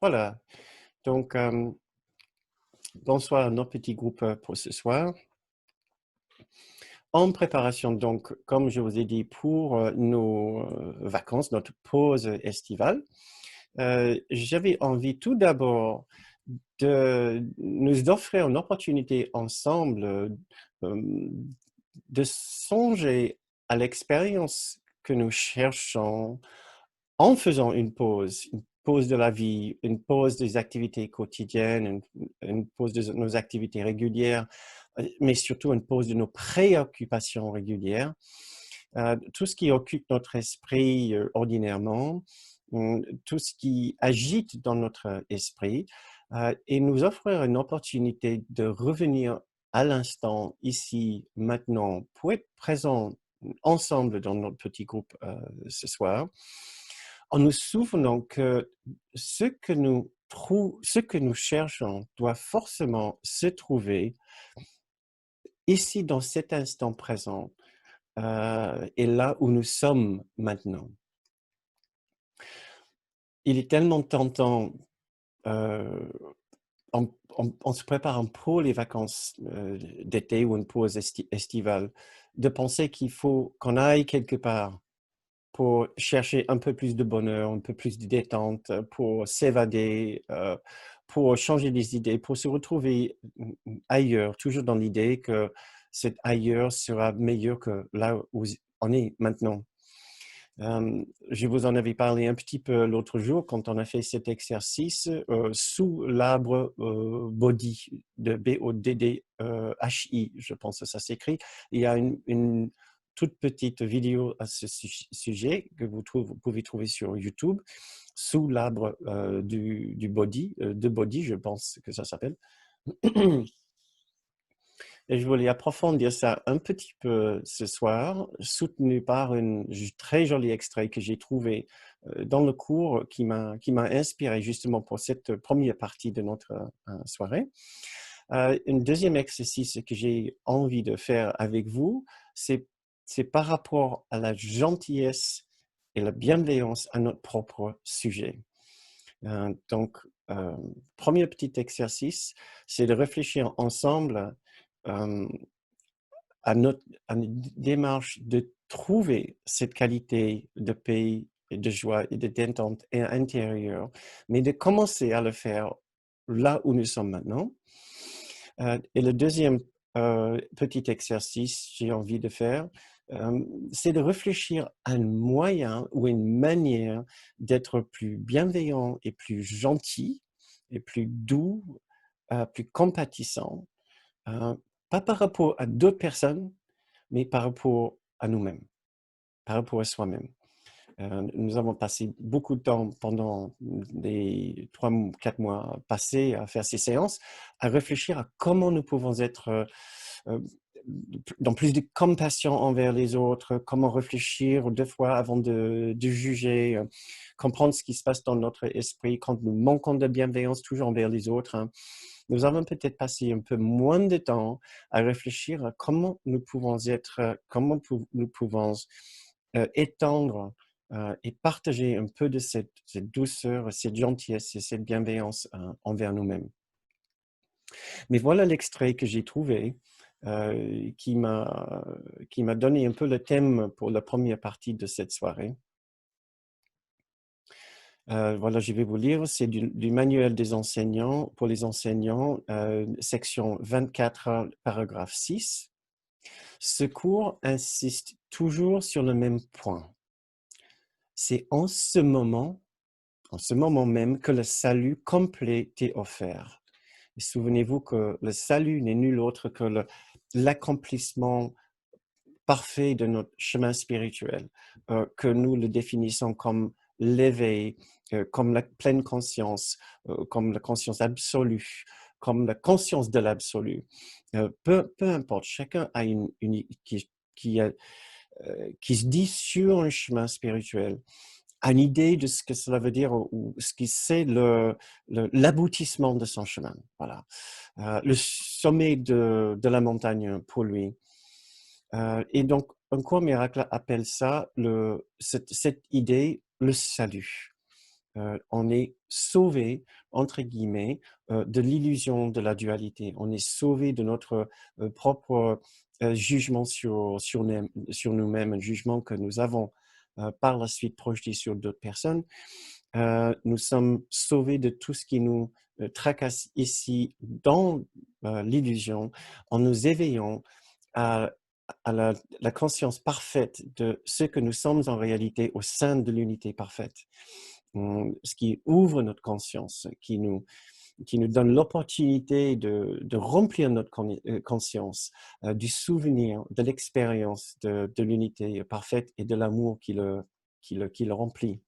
Voilà, donc bonsoir à notre petit groupe pour ce soir. En préparation, donc, comme je vous ai dit, pour nos vacances, notre pause estivale, j'avais envie tout d'abord de nous offrir une opportunité ensemble de songer à l'expérience que nous cherchons en faisant une pause de la vie, une pause des activités quotidiennes, une pause de nos activités régulières, mais surtout une pause de nos préoccupations régulières. Tout ce qui occupe notre esprit ordinairement, tout ce qui agite dans notre esprit, et nous offrir une opportunité de revenir à l'instant, ici, maintenant, pour être présent ensemble dans notre petit groupe ce soir, en nous souvenant que ce que nous cherchons doit forcément se trouver ici dans cet instant présent et là où nous sommes maintenant. Il est tellement tentant en se préparant pour les vacances d'été ou une pause estivale, de penser qu'il faut qu'on aille quelque part pour chercher un peu plus de bonheur, un peu plus de détente, pour s'évader, pour changer des idées, pour se retrouver ailleurs, toujours dans l'idée que cet ailleurs sera meilleur que là où on est maintenant. Je vous en avais parlé un petit peu l'autre jour quand on a fait cet exercice sous l'arbre Bodhi, de Bodhi, je pense que ça s'écrit. Il y a une toute petite vidéo à ce sujet que vous pouvez trouver sur YouTube, sous l'arbre du Bodhi, de Bodhi, je pense que ça s'appelle. Et je voulais approfondir ça un petit peu ce soir, soutenu par un très joli extrait que j'ai trouvé dans le cours qui m'a inspiré justement pour cette première partie de notre soirée. Un deuxième exercice que j'ai envie de faire avec vous, c'est par rapport à la gentillesse et la bienveillance à notre propre sujet. Donc, premier petit exercice, c'est de réfléchir ensemble euh, à une démarche de trouver cette qualité de paix et de joie et de détente intérieure, mais de commencer à le faire là où nous sommes maintenant. Et le deuxième petit exercice que j'ai envie de faire, c'est de réfléchir à un moyen ou une manière d'être plus bienveillant et plus gentil et plus doux, plus compatissant, euh, pas par rapport à d'autres personnes, mais par rapport à nous-mêmes, par rapport à soi-même. Nous avons passé beaucoup de temps pendant les 3 ou 4 mois passés à faire ces séances, à réfléchir à comment nous pouvons être euh, dans plus de compassion envers les autres, comment réfléchir 2 fois avant de juger, comprendre ce qui se passe dans notre esprit quand nous manquons de bienveillance toujours envers les autres. Hein. Nous avons peut-être passé un peu moins de temps à réfléchir à comment nous pouvons être, nous pouvons étendre et partager un peu de cette douceur, cette gentillesse et cette bienveillance envers nous-mêmes. Mais voilà l'extrait que j'ai trouvé qui m'a donné un peu le thème pour la première partie de cette soirée. Voilà, je vais vous lire, c'est du manuel des enseignants, pour les enseignants, section 24, paragraphe 6. Ce cours insiste toujours sur le même point. C'est en ce moment même, que le salut complet t'est offert. Et souvenez-vous que le salut n'est nul autre que l'accomplissement parfait de notre chemin spirituel, que nous le définissons comme l'éveil, comme la pleine conscience, comme la conscience absolue, comme la conscience de l'absolu. Peu importe, chacun a qui se dit sur un chemin spirituel, a une idée de ce que cela veut dire ou ce qui c'est l'aboutissement de son chemin. Voilà. Le sommet de la montagne pour lui. Et donc, un cours miracle appelle ça, cette idée, le salut. on est sauvé, entre guillemets, de l'illusion de la dualité. On est sauvé de notre propre jugement sur nous-mêmes, un jugement que nous avons par la suite projeté sur d'autres personnes. Nous sommes sauvés de tout ce qui nous tracasse ici dans l'illusion, en nous éveillant à, la conscience parfaite de ce que nous sommes en réalité au sein de l'unité parfaite. Ce qui ouvre notre conscience, qui nous donne l'opportunité de remplir notre conscience du souvenir, de l'expérience de l'unité parfaite et de l'amour qui le remplit.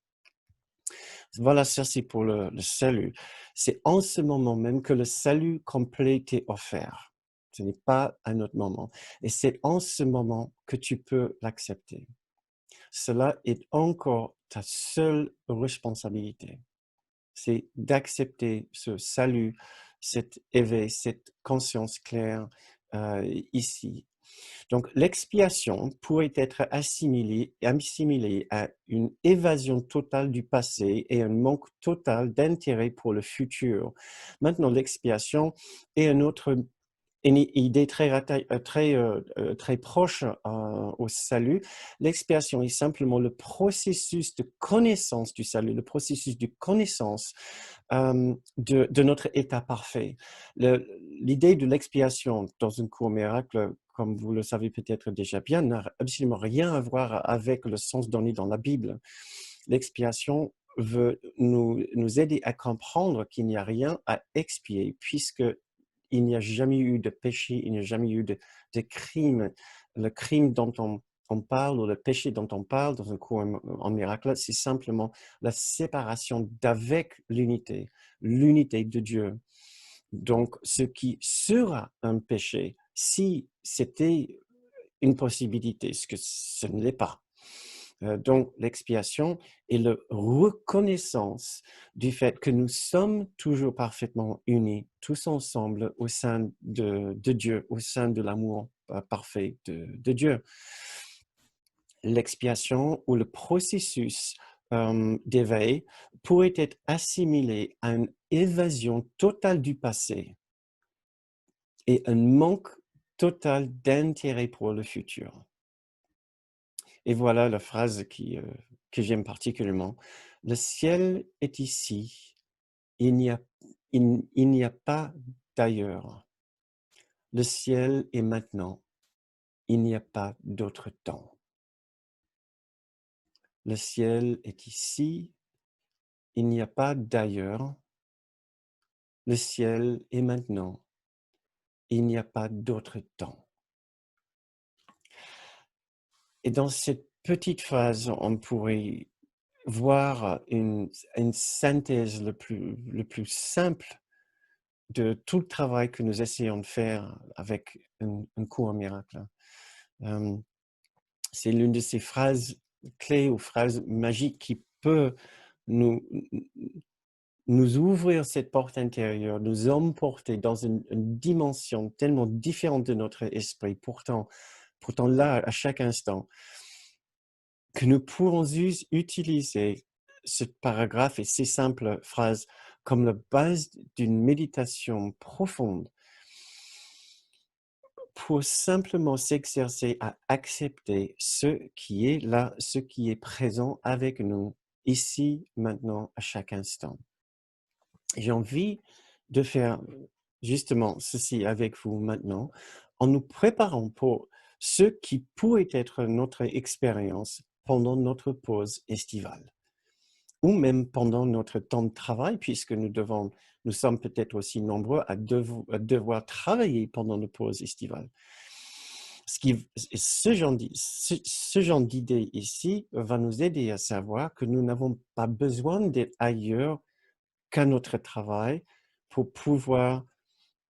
Voilà, ça c'est pour le salut. C'est en ce moment même que le salut complet t'est offert. Ce n'est pas à un autre moment. Et c'est en ce moment que tu peux l'accepter. Cela est encore ta seule responsabilité. C'est d'accepter ce salut, cet éveil, cette conscience claire ici. Donc, l'expiation pourrait être assimilée à une évasion totale du passé et un manque total d'intérêt pour le futur. Maintenant, l'expiation est une idée très proche au salut. L'expiation est simplement le processus de connaissance du salut, le processus de connaissance de notre état parfait. L'idée de l'expiation dans un cours miracle, comme vous le savez peut-être déjà bien, n'a absolument rien à voir avec le sens donné dans la Bible. L'expiation veut nous aider à comprendre qu'il n'y a rien à expier, puisque il n'y a jamais eu de péché, il n'y a jamais eu de crime. Le crime dont on parle, ou le péché dont on parle dans un cours en miracle, c'est simplement la séparation d'avec l'unité de Dieu. Donc, ce qui sera un péché, si c'était une possibilité, ce que ce ne l'est pas. Donc, l'expiation est la reconnaissance du fait que nous sommes toujours parfaitement unis, tous ensemble, au sein de Dieu, au sein de l'amour parfait de Dieu. L'expiation ou le processus d'éveil pourrait être assimilé à une évasion totale du passé et un manque total d'intérêt pour le futur. Et voilà la phrase que j'aime particulièrement. Le ciel est ici, il n'y a pas d'ailleurs. Le ciel est maintenant, il n'y a pas d'autre temps. Le ciel est ici, il n'y a pas d'ailleurs. Le ciel est maintenant, il n'y a pas d'autre temps. Et dans cette petite phrase, on pourrait voir une synthèse le plus simple de tout le travail que nous essayons de faire avec un cours en miracle. C'est l'une de ces phrases clés ou phrases magiques qui peut nous ouvrir cette porte intérieure, nous emporter dans une dimension tellement différente de notre esprit, pourtant là, à chaque instant, que nous pourrons utiliser ce paragraphe et ces simples phrases comme la base d'une méditation profonde pour simplement s'exercer à accepter ce qui est là, ce qui est présent avec nous, ici, maintenant, à chaque instant. J'ai envie de faire justement ceci avec vous maintenant, en nous préparant pour ce qui pourrait être notre expérience pendant notre pause estivale, ou même pendant notre temps de travail, puisque nous sommes peut-être aussi nombreux à devoir travailler pendant nos pauses estivales. Ce genre d'idée ici va nous aider à savoir que nous n'avons pas besoin d'être ailleurs qu'à notre travail pour pouvoir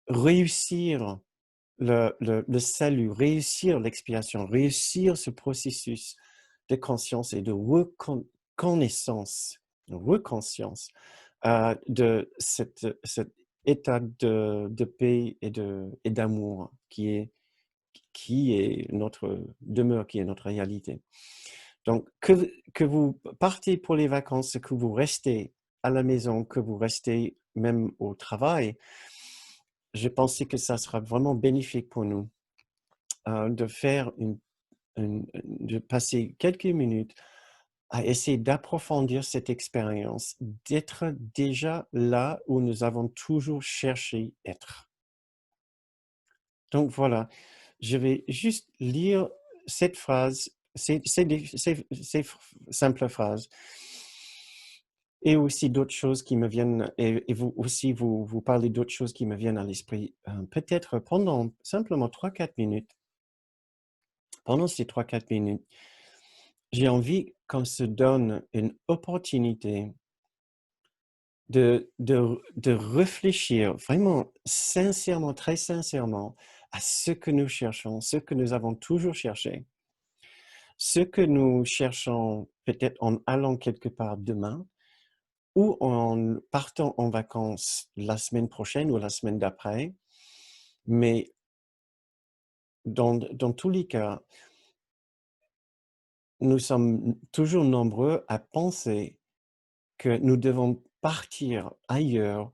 réussir le salut, réussir l'expiation, réussir ce processus de conscience et de reconscience de cet état de paix et d'amour qui est notre demeure, qui est notre réalité. Donc, que vous partez pour les vacances, que vous restez à la maison, que vous restez même au travail, je pensais que ça sera vraiment bénéfique pour nous de faire de passer quelques minutes à essayer d'approfondir cette expérience, d'être déjà là où nous avons toujours cherché être. Donc voilà, je vais juste lire cette phrase, ces simples phrases, et aussi d'autres choses qui me viennent, et vous aussi, vous parlez d'autres choses qui me viennent à l'esprit. Peut-être pendant simplement 3 4 minutes, pendant ces 3 4 minutes, j'ai envie qu'on se donne une opportunité de réfléchir vraiment sincèrement, très sincèrement, à ce que nous cherchons, ce que nous avons toujours cherché, ce que nous cherchons peut-être en allant quelque part demain ou en partant en vacances la semaine prochaine ou la semaine d'après. Mais dans tous les cas, nous sommes toujours nombreux à penser que nous devons partir ailleurs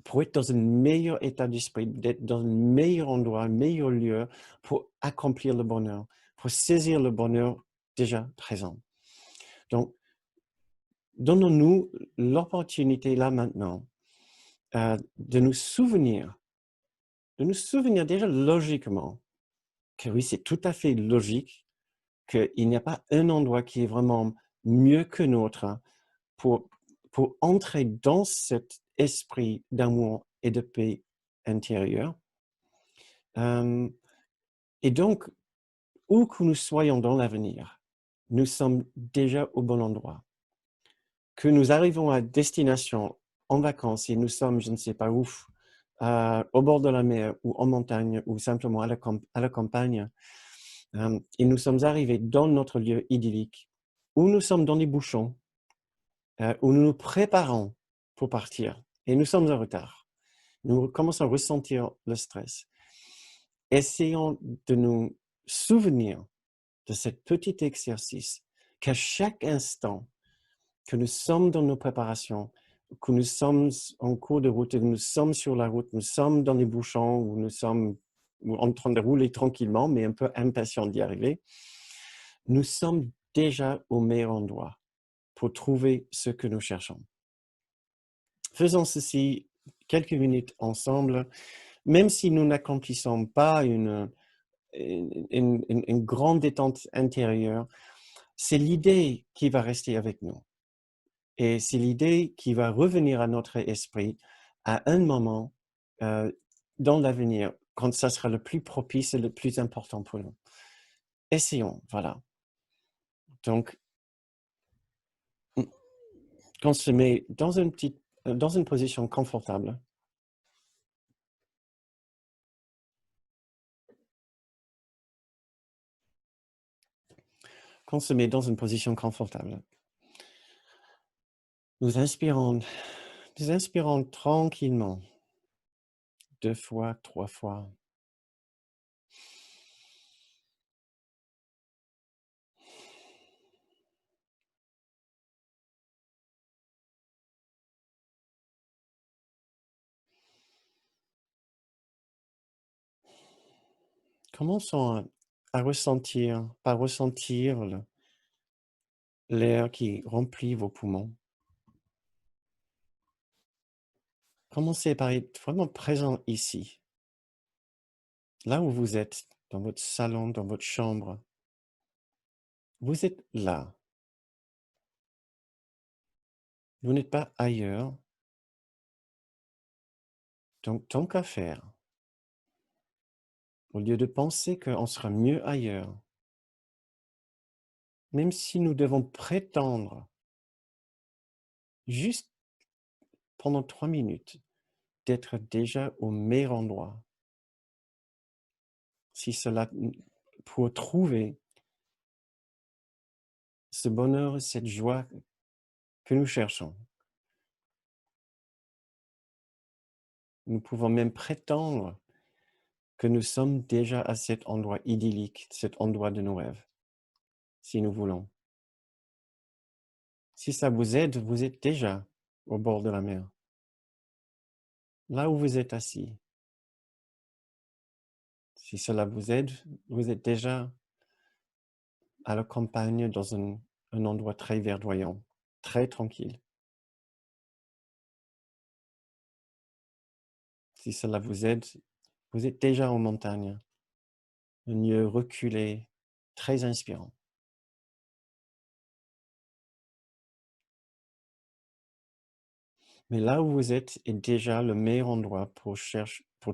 pour être dans un meilleur état d'esprit, d'être dans un meilleur endroit, un meilleur lieu pour accomplir le bonheur, pour saisir le bonheur déjà présent. Donc, donnons-nous l'opportunité là maintenant de nous souvenir déjà logiquement que oui, c'est tout à fait logique qu'il n'y a pas un endroit qui est vraiment mieux que l'autre pour, pour entrer dans cet esprit d'amour et de paix intérieure. Et donc, où que nous soyons dans l'avenir, nous sommes déjà au bon endroit. Que nous arrivons à destination en vacances et nous sommes, je ne sais pas où, au bord de la mer ou en montagne ou simplement à la campagne, et nous sommes arrivés dans notre lieu idyllique, où nous sommes dans les bouchons, où nous nous préparons pour partir et nous sommes en retard. Nous commençons à ressentir le stress. Essayons de nous souvenir de ce petit exercice qu'à chaque instant que nous sommes dans nos préparations, que nous sommes en cours de route, que nous sommes sur la route, nous sommes dans les bouchons, ou nous sommes en train de rouler tranquillement, mais un peu impatients d'y arriver, nous sommes déjà au meilleur endroit pour trouver ce que nous cherchons. Faisons ceci quelques minutes ensemble, même si nous n'accomplissons pas une grande détente intérieure, c'est l'idée qui va rester avec nous. Et c'est l'idée qui va revenir à notre esprit à un moment dans l'avenir, quand ça sera le plus propice et le plus important pour nous. Essayons, voilà. Donc, qu'on se met dans une position confortable. Qu'on se met dans une position confortable. Nous inspirons tranquillement, 2 fois, 3 fois. Commençons par ressentir l'air qui remplit vos poumons. Commencez par être vraiment présent ici, là où vous êtes, dans votre salon, dans votre chambre. Vous êtes là. Vous n'êtes pas ailleurs. Donc, tant qu'à faire, au lieu de penser qu'on sera mieux ailleurs, même si nous devons prétendre, juste pendant 3 minutes, d'être déjà au meilleur endroit, si cela, pour trouver ce bonheur, cette joie que nous cherchons. Nous pouvons même prétendre que nous sommes déjà à cet endroit idyllique, cet endroit de nos rêves. si nous voulons. Si ça vous aide, vous êtes déjà au bord de la mer, là où vous êtes assis. Si cela vous aide, vous êtes déjà à la campagne dans un endroit très verdoyant, très tranquille. Si cela vous aide, vous êtes déjà en montagne, un lieu reculé, très inspirant. Mais là où vous êtes est déjà le meilleur endroit pour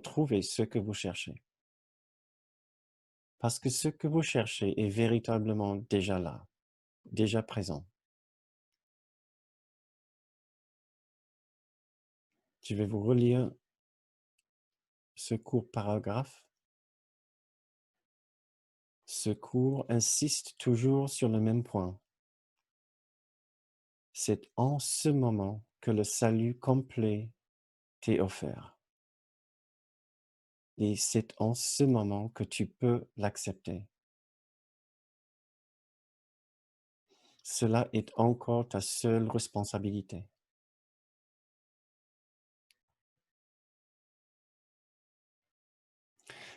trouver ce que vous cherchez. Parce que ce que vous cherchez est véritablement déjà là, déjà présent. Je vais vous relire ce court paragraphe. Ce cours insiste toujours sur le même point. C'est en ce moment que le salut complet t'est offert. Et c'est en ce moment que tu peux l'accepter. Cela est encore ta seule responsabilité.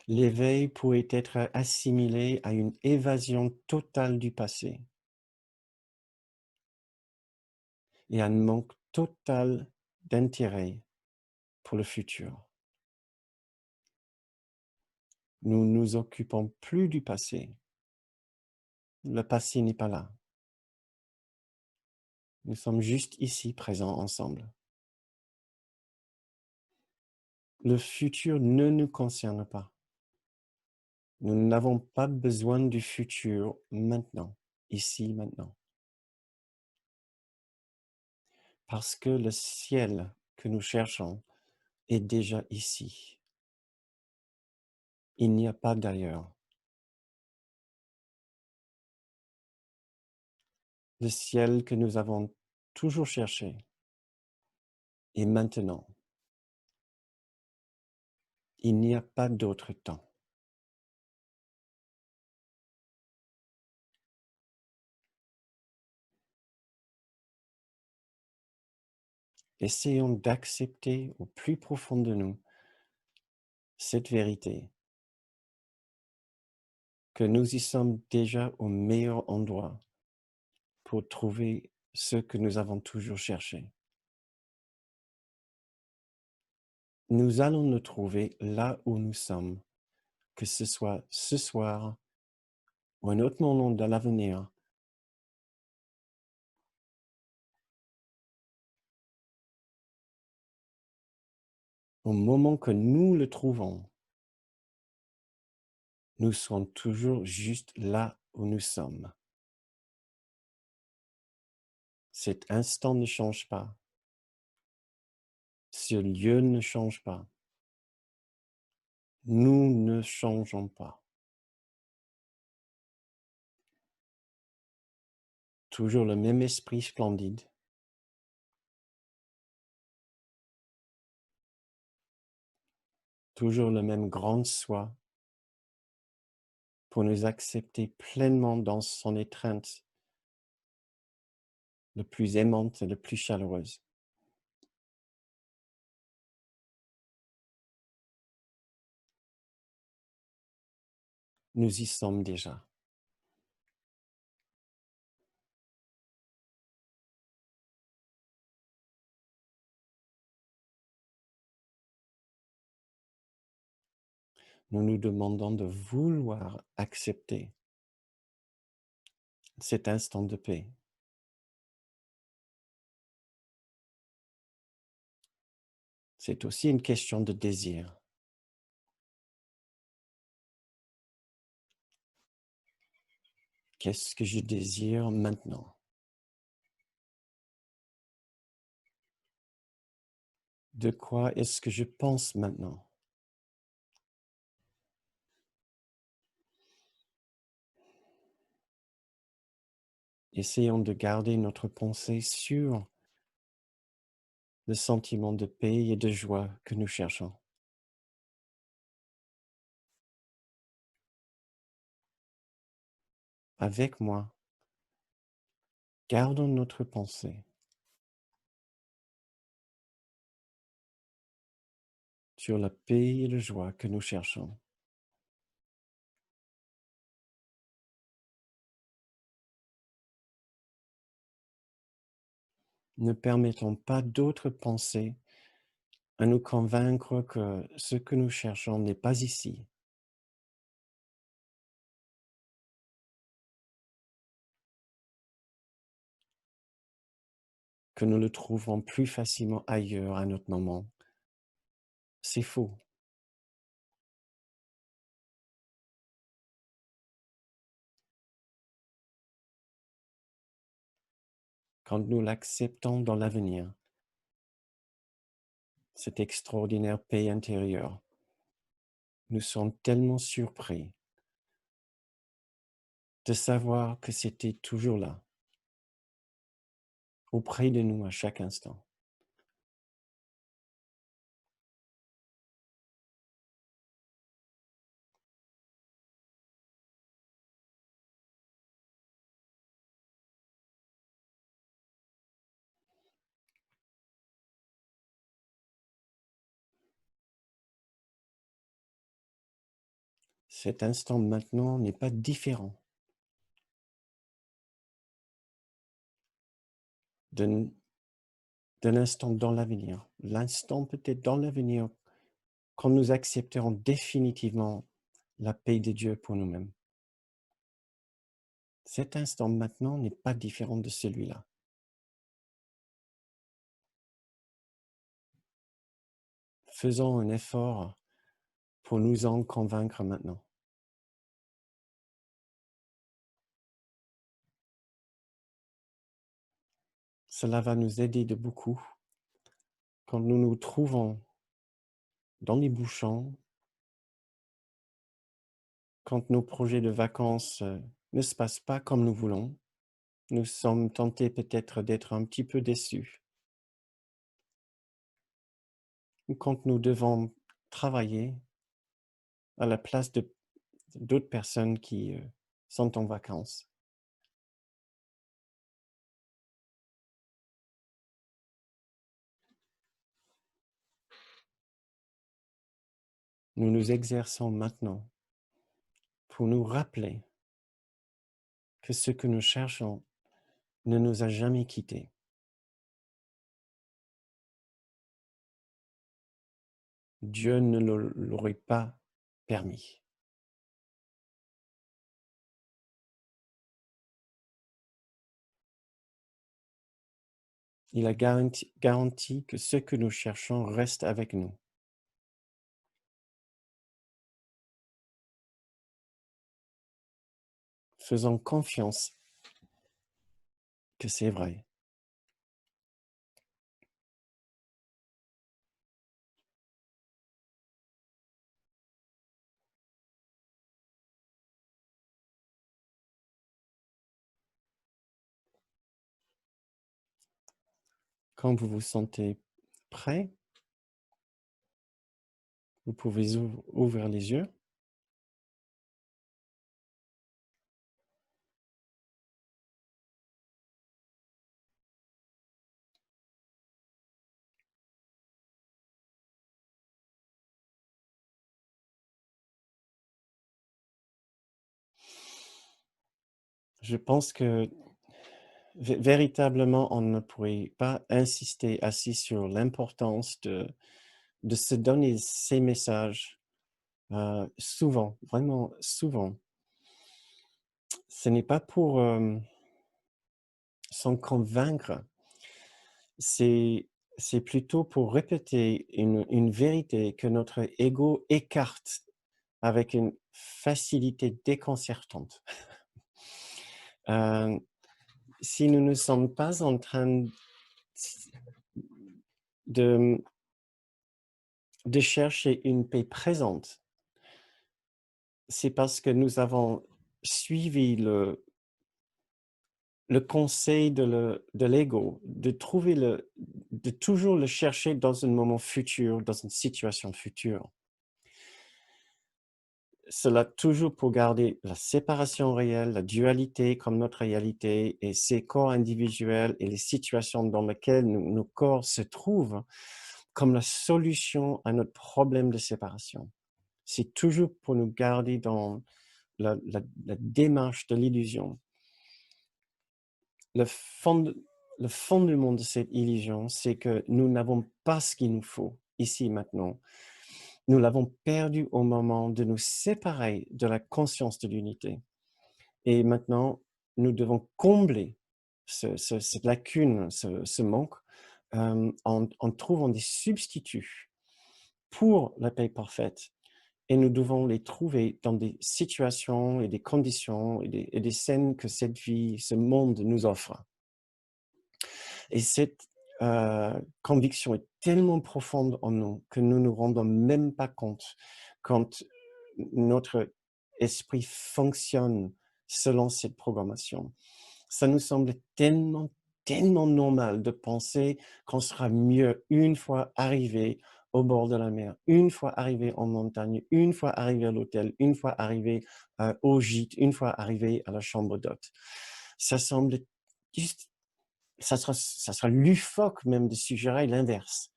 L'éveil pourrait être assimilé à une évasion totale du passé et un manque total d'intérêt pour le futur. Nous ne nous occupons plus du passé. Le passé n'est pas là. Nous sommes juste ici présents ensemble. Le futur ne nous concerne pas. Nous n'avons pas besoin du futur maintenant, ici, maintenant. Parce que le ciel que nous cherchons est déjà ici. Il n'y a pas d'ailleurs. Le ciel que nous avons toujours cherché est maintenant. Il n'y a pas d'autre temps. Essayons d'accepter au plus profond de nous cette vérité, que nous y sommes déjà au meilleur endroit pour trouver ce que nous avons toujours cherché. Nous allons le trouver là où nous sommes, que ce soit ce soir ou un autre moment dans l'avenir. Au moment que nous le trouvons, nous serons toujours juste là où nous sommes. Cet instant ne change pas. Ce lieu ne change pas. Nous ne changeons pas. Toujours le même esprit splendide. Toujours le même grand soi pour nous accepter pleinement dans son étreinte le plus aimante et le plus chaleureuse. Nous y sommes déjà. Nous nous demandons de vouloir accepter cet instant de paix. C'est aussi une question de désir. Qu'est-ce que je désire maintenant? De quoi est-ce que je pense maintenant? Essayons de garder notre pensée sur le sentiment de paix et de joie que nous cherchons. Avec moi, Gardons notre pensée sur la paix et la joie que nous cherchons. Ne permettons pas d'autres pensées à nous convaincre que ce que nous cherchons n'est pas ici. Que nous le trouvons plus facilement ailleurs à notre moment. C'est faux. Quand nous l'acceptons dans l'avenir, cette extraordinaire paix intérieure, nous sommes tellement surpris de savoir que c'était toujours là, auprès de nous à chaque instant. Cet instant maintenant n'est pas différent d'un instant dans l'avenir. L'instant peut-être dans l'avenir, quand nous accepterons définitivement la paix de Dieu pour nous-mêmes. Cet instant maintenant n'est pas différent de celui-là. Faisons un effort pour nous en convaincre maintenant. Cela va nous aider de beaucoup quand nous nous trouvons dans les bouchons, quand nos projets de vacances ne se passent pas comme nous voulons. Nous sommes tentés peut-être d'être un petit peu déçus. Ou quand nous devons travailler à la place d'autres personnes qui sont en vacances. Nous nous exerçons maintenant pour nous rappeler que ce que nous cherchons ne nous a jamais quittés. Dieu ne l'aurait pas permis. Il a garanti que ce que nous cherchons reste avec nous. Faisons confiance que c'est vrai. Quand vous vous sentez prêt, vous pouvez ouvrir les yeux. Je pense que véritablement, on ne pourrait pas insister assez sur l'importance de se donner ces messages souvent, vraiment souvent. Ce n'est pas pour s'en convaincre, c'est plutôt pour répéter une vérité que notre ego écarte avec une facilité déconcertante. Euh, si nous ne sommes pas en train de, de chercher une paix présente, c'est parce que nous avons suivi le conseil de l'ego, de toujours le chercher dans un moment futur, dans une situation future. cela toujours pour garder la séparation réelle, la dualité comme notre réalité et ces corps individuels et les situations dans lesquelles nos corps se trouvent comme la solution à notre problème de séparation. C'est toujours pour nous garder dans la démarche de l'illusion. Le, fond, le fondement de cette illusion, c'est que nous n'avons pas ce qu'il nous faut ici maintenant. Nous l'avons perdu au moment de nous séparer de la conscience de l'unité. Et maintenant, nous devons combler cette lacune, ce manque, en trouvant des substituts pour la paix parfaite. Et nous devons les trouver dans des situations et des conditions et des scènes que cette vie, ce monde nous offre. Et cette conviction est tellement profonde en nous que nous ne nous rendons même pas compte quand notre esprit fonctionne selon cette programmation. Ça nous semble tellement, tellement normal de penser qu'on sera mieux une fois arrivé au bord de la mer, une fois arrivé en montagne, une fois arrivé à l'hôtel, une fois arrivé au gîte, une fois arrivé à la chambre d'hôte. Ça semble juste, ça sera l'ufoque même de suggérer l'inverse,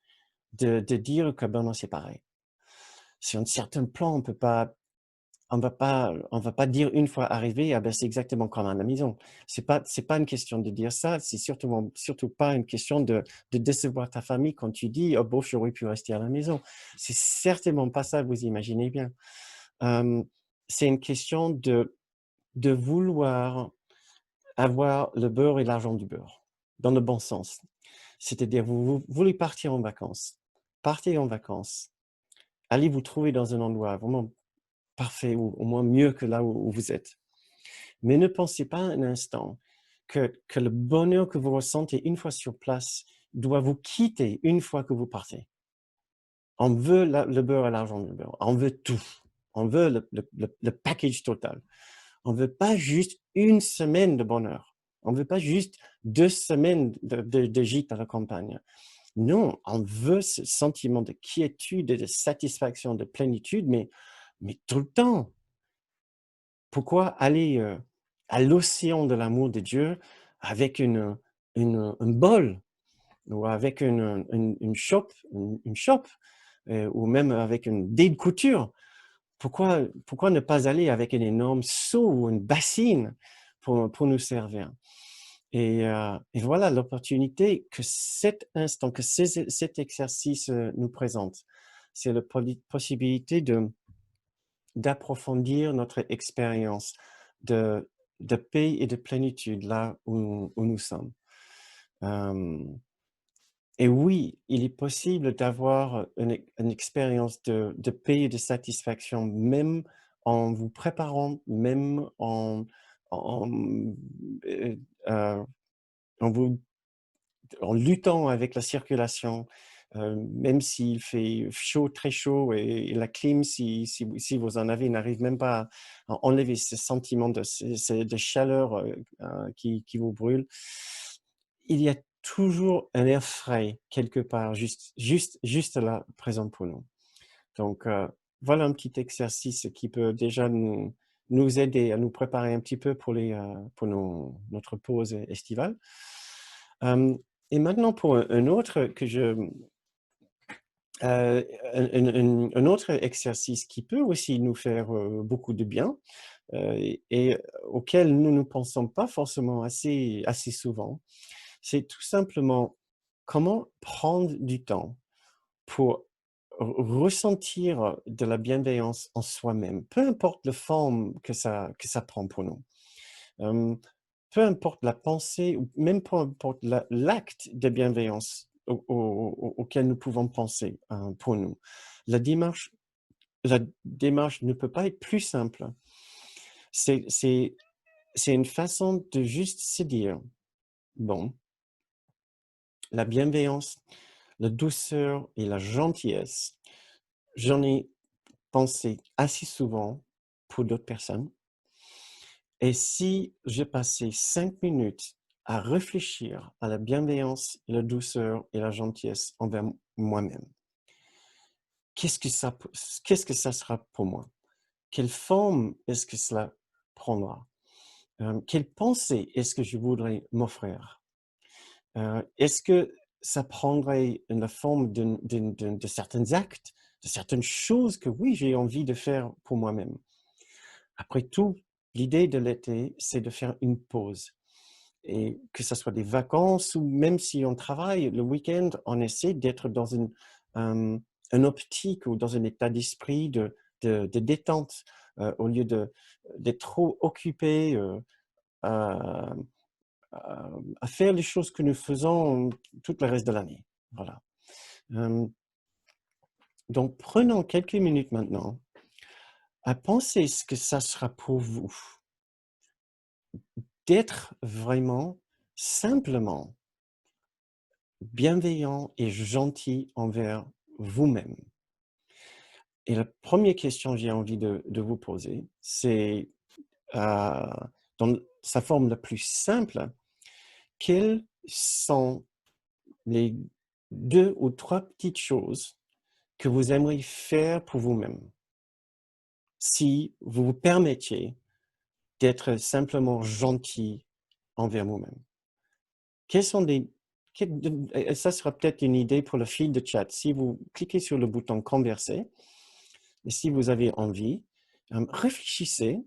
de dire que ben non, c'est pareil. Sur un certain plan, on va pas dire une fois arrivé, ah ben c'est exactement comme à la maison. C'est pas une question de dire ça, c'est surtout pas une question de décevoir ta famille quand tu dis, oh bon, j'aurais pu rester à la maison. C'est certainement pas ça, vous imaginez bien. C'est une question de vouloir avoir le beurre et l'argent du beurre, dans le bon sens. C'est-à-dire, vous voulez partir en vacances, partez en vacances, allez vous trouver dans un endroit vraiment parfait ou au moins mieux que là où vous êtes. Mais ne pensez pas un instant que le bonheur que vous ressentez une fois sur place doit vous quitter une fois que vous partez. On veut le beurre et l'argent du beurre. On veut tout. On veut le package total. On ne veut pas juste une semaine de bonheur. On ne veut pas juste 2 semaines de gîte à la campagne. Non, on veut ce sentiment de quiétude et de satisfaction, de plénitude, mais tout le temps. Pourquoi aller à l'océan de l'amour de Dieu avec un bol ou avec une chope, ou même avec une dé de couture? Pourquoi ne pas aller avec un énorme seau ou une bassine pour nous servir? Et voilà l'opportunité que cet instant, que cet exercice nous présente. C'est la possibilité d'approfondir notre expérience de paix et de plénitude là où nous sommes. Et oui, il est possible d'avoir une expérience de paix et de satisfaction, même en vous préparant, même en, heu, heu, en vous en luttant avec la circulation, même s'il fait chaud, très chaud et la clim, si vous en avez, n'arrive même pas à enlever ce sentiment de chaleur, qui vous brûle. Il y a toujours un air frais quelque part, juste là, présent pour nous. Donc, voilà un petit exercice qui peut déjà nous aider à nous préparer un petit peu pour notre pause estivale. Et maintenant pour un autre que un autre exercice qui peut aussi nous faire, beaucoup de bien, et auquel nous ne pensons pas forcément assez souvent, c'est tout simplement comment prendre du temps pour ressentir de la bienveillance en soi-même, peu importe la forme que ça prend pour nous. Hem, Peu importe la pensée ou même peu importe l'acte de bienveillance auquel nous pouvons penser, pour nous. La démarche la démarche ne peut pas être plus simple. C'est c'est c'est une façon de juste se dire: «Bon, la bienveillance, la douceur et la gentillesse, j'en ai pensé assez souvent pour d'autres personnes. Et si je passais 5 minutes à réfléchir à la bienveillance, la douceur et la gentillesse envers moi-même, qu'est-ce que ça sera pour moi? quelle forme est-ce que cela prendra? Quelle pensée est-ce que je voudrais m'offrir? Est-ce que ça prendrait la forme de certains actes, de certaines choses que oui, j'ai envie de faire pour moi-même? Après tout, l'idée de l'été, c'est de faire une pause. Et que ce soit des vacances ou même si on travaille le week-end, on essaie d'être dans une optique ou dans un état d'esprit de détente, au lieu d'être trop occupé à, à faire les choses que nous faisons tout le reste de l'année. Voilà. Euh, donc, prenons quelques minutes maintenant à penser ce que ça sera pour vous d'être vraiment simplement bienveillant et gentil envers vous-même. Et la première question que j'ai envie de vous poser, c'est dans sa forme la plus simple, quelles sont les 2 ou 3 petites choses que vous aimeriez faire pour vous-même? Si vous vous permettiez d'être simplement gentil envers vous-même. Quels sont des ça sera peut-être une idée pour le fil de chat. Si vous cliquez sur le bouton converser et si vous avez envie, réfléchissez,